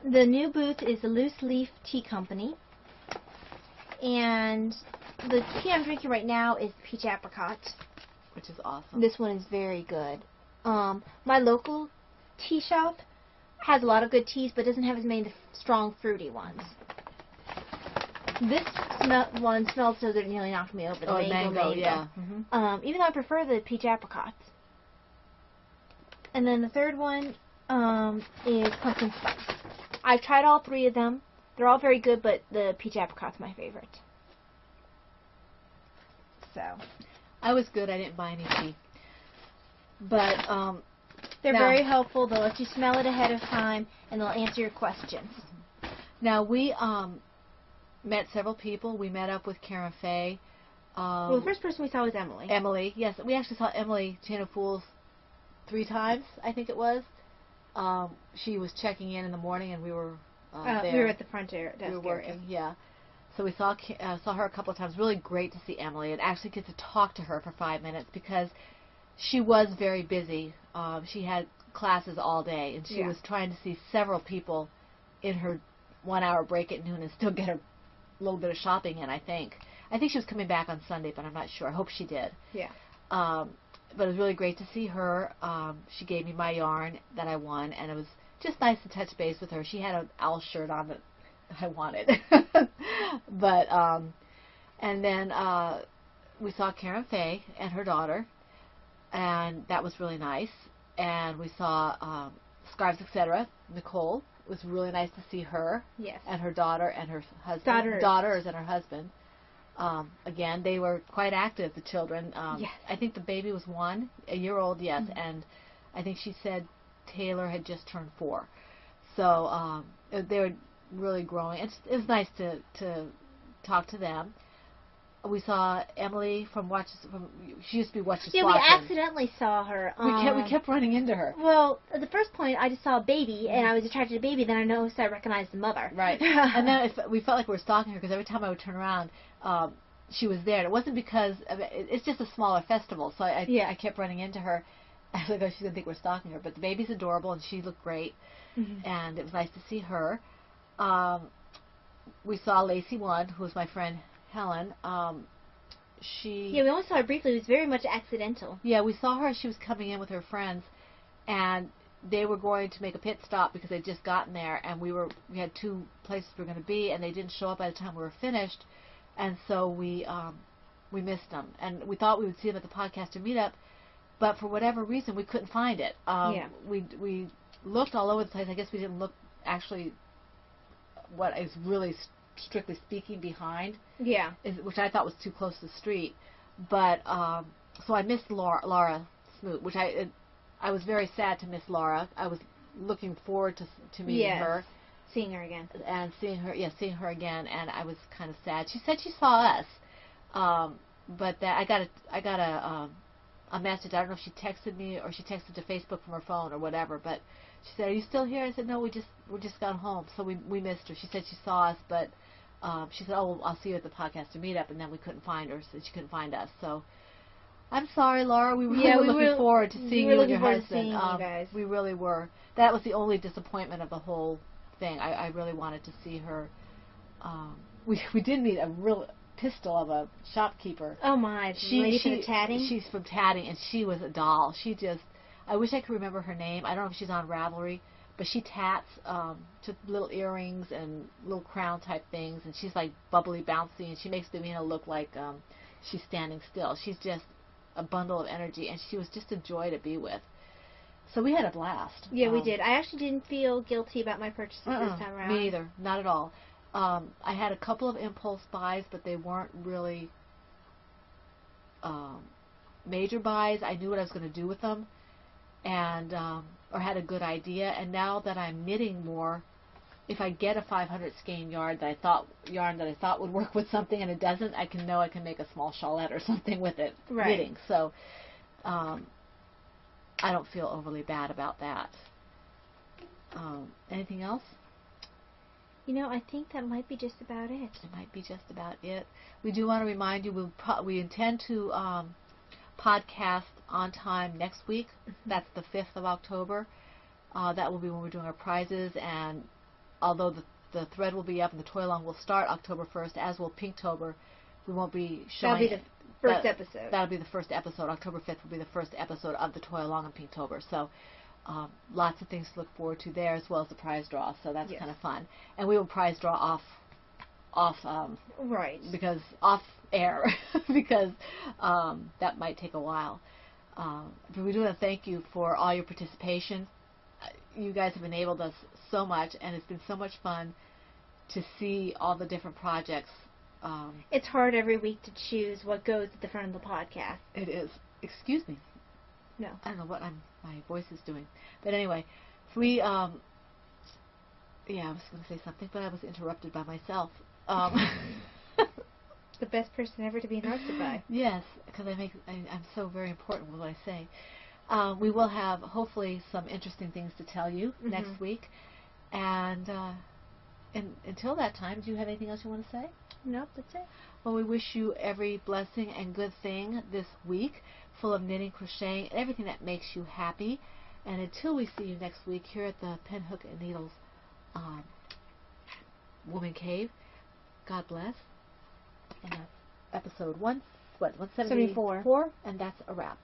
The new booth is the Loose Leaf Tea Company, and the tea I'm drinking right now is peach apricot, which is awesome. This one is very good. My local tea shop has a lot of good teas, but doesn't have as many strong fruity ones. This one smells so good it nearly knocked me over. The mango. Yeah. Even though I prefer the peach apricots. And then the third one is pumpkin spice. I've tried all 3 of them. They're all very good, but the peach apricot's my favorite. So. I was good. I didn't buy any tea. But they're very helpful. They'll let you smell it ahead of time, and they'll answer your questions. Now, we met several people. We met up with Karen Faye. Well, the first person we saw was Emily. Emily, yes. We actually saw Emily Chain of Fools 3 times, I think it was. She was checking in the morning, and we were there. We were at the front desk We were working, yeah. So we saw her a couple of times. Really great to see Emily and actually get to talk to her for 5 minutes because she was very busy. She had classes all day, and she was trying to see several people in her 1-hour break at noon and still get a little bit of shopping in, I think. I think she was coming back on Sunday, but I'm not sure. I hope she did. Yeah. But it was really great to see her. She gave me my yarn that I won, and it was just nice to touch base with her. She had an owl shirt on that I wanted. But, and then we saw Karen Faye and her daughter, and that was really nice. And we saw Scarves, Etc., Nicole. It was really nice to see her. Yes. And her daughter and her husband. Daughters and her husband. Again, they were quite active, the children. Yes. I think the baby was a year old, yes, and I think she said Taylor had just turned 4. So they were really growing. It was nice to talk to them. We saw Emily she used to be Watches Yeah, Watson. we accidentally saw her. We kept running into her. Well, at the first point, I just saw a baby, and I was attracted to the baby. Then I noticed I recognized the mother. Right. And then we felt like we were stalking her because every time I would turn around, she was there. And it wasn't because it's just a smaller festival, so I kept running into her. I was like, oh, she's going to think we're stalking her. But the baby's adorable, and she looked great, and it was nice to see her. We saw Lacey One, who was my friend Helen. We only saw her briefly. It was very much accidental. Yeah, we saw her. She was coming in with her friends, and they were going to make a pit stop because they'd just gotten there, and we had 2 places we were going to be, and they didn't show up by the time we were finished, and so we missed them. And we thought we would see them at the podcaster meetup, but for whatever reason we couldn't find it. We looked all over the place. I guess we didn't look actually what is really strictly speaking behind, which I thought was too close to the street. But so I missed Laura Smoot, which I was very sad to miss Laura. I was looking forward to meeting her, seeing her again, and seeing her again, and I was kind of sad. She said she saw us, but that I got a message. I don't know if she texted me or she texted to Facebook from her phone or whatever, but she said, "Are you still here?" I said, "No, we just got home." So we missed her. She said she saw us, but she said, "Oh, well, I'll see you at the podcaster meetup," and then we couldn't find her, so she couldn't find us. So I'm sorry, Laura. We really were looking forward to seeing you and your husband. You guys. We really were. That was the only disappointment of the whole thing. I really wanted to see her. We did meet a real pistol of a shopkeeper. Oh my! Lady from Tatting. She's from Tatting, and she was a doll. I wish I could remember her name. I don't know if she's on Ravelry, but she tats to little earrings and little crown type things, and she's like bubbly, bouncy, and she makes Davina look like she's standing still. She's just a bundle of energy, and she was just a joy to be with. So we had a blast. Yeah, we did. I actually didn't feel guilty about my purchases this time around. Me either. Not at all. I had a couple of impulse buys, but they weren't really major buys. I knew what I was going to do with them, and or had a good idea. And now that I'm knitting more, if I get a 500 skein yarn that I thought would work with something and it doesn't, I can make a small shawlette or something with it knitting. So I don't feel overly bad about that. Anything else? I think that might be just about it. It might be just about it. We do want to remind you we intend to podcast on time next week. That's the 5th of October. That will be when we're doing our prizes, and although the thread will be up and the toy-along will start October 1st, as will Pinktober, we won't be showing... That'll be the first episode. That'll be the first episode. October 5th will be the first episode of the toy-along in Pinktober. So lots of things to look forward to there, as well as the prize draw. So that's kind of fun. And we will prize draw off because off air because that might take a while. But we do want to thank you for all your participation. You guys have enabled us so much, and it's been so much fun to see all the different projects. It's hard every week to choose what goes at the front of the podcast. It is. Excuse me. No. I don't know what my voice is doing. But anyway, so we, I was going to say something, but I was interrupted by myself. The best person ever to be interrupted by. Yes, because I'm so very important with what I say. We will have, hopefully, some interesting things to tell you next week. And until that time, do you have anything else you want to say? Nope, that's it. Well, we wish you every blessing and good thing this week, full of knitting, crocheting, and everything that makes you happy. And until we see you next week here at the Pen, Hook, and Needles Woman Cave, God bless. And that's episode 174, and that's a wrap.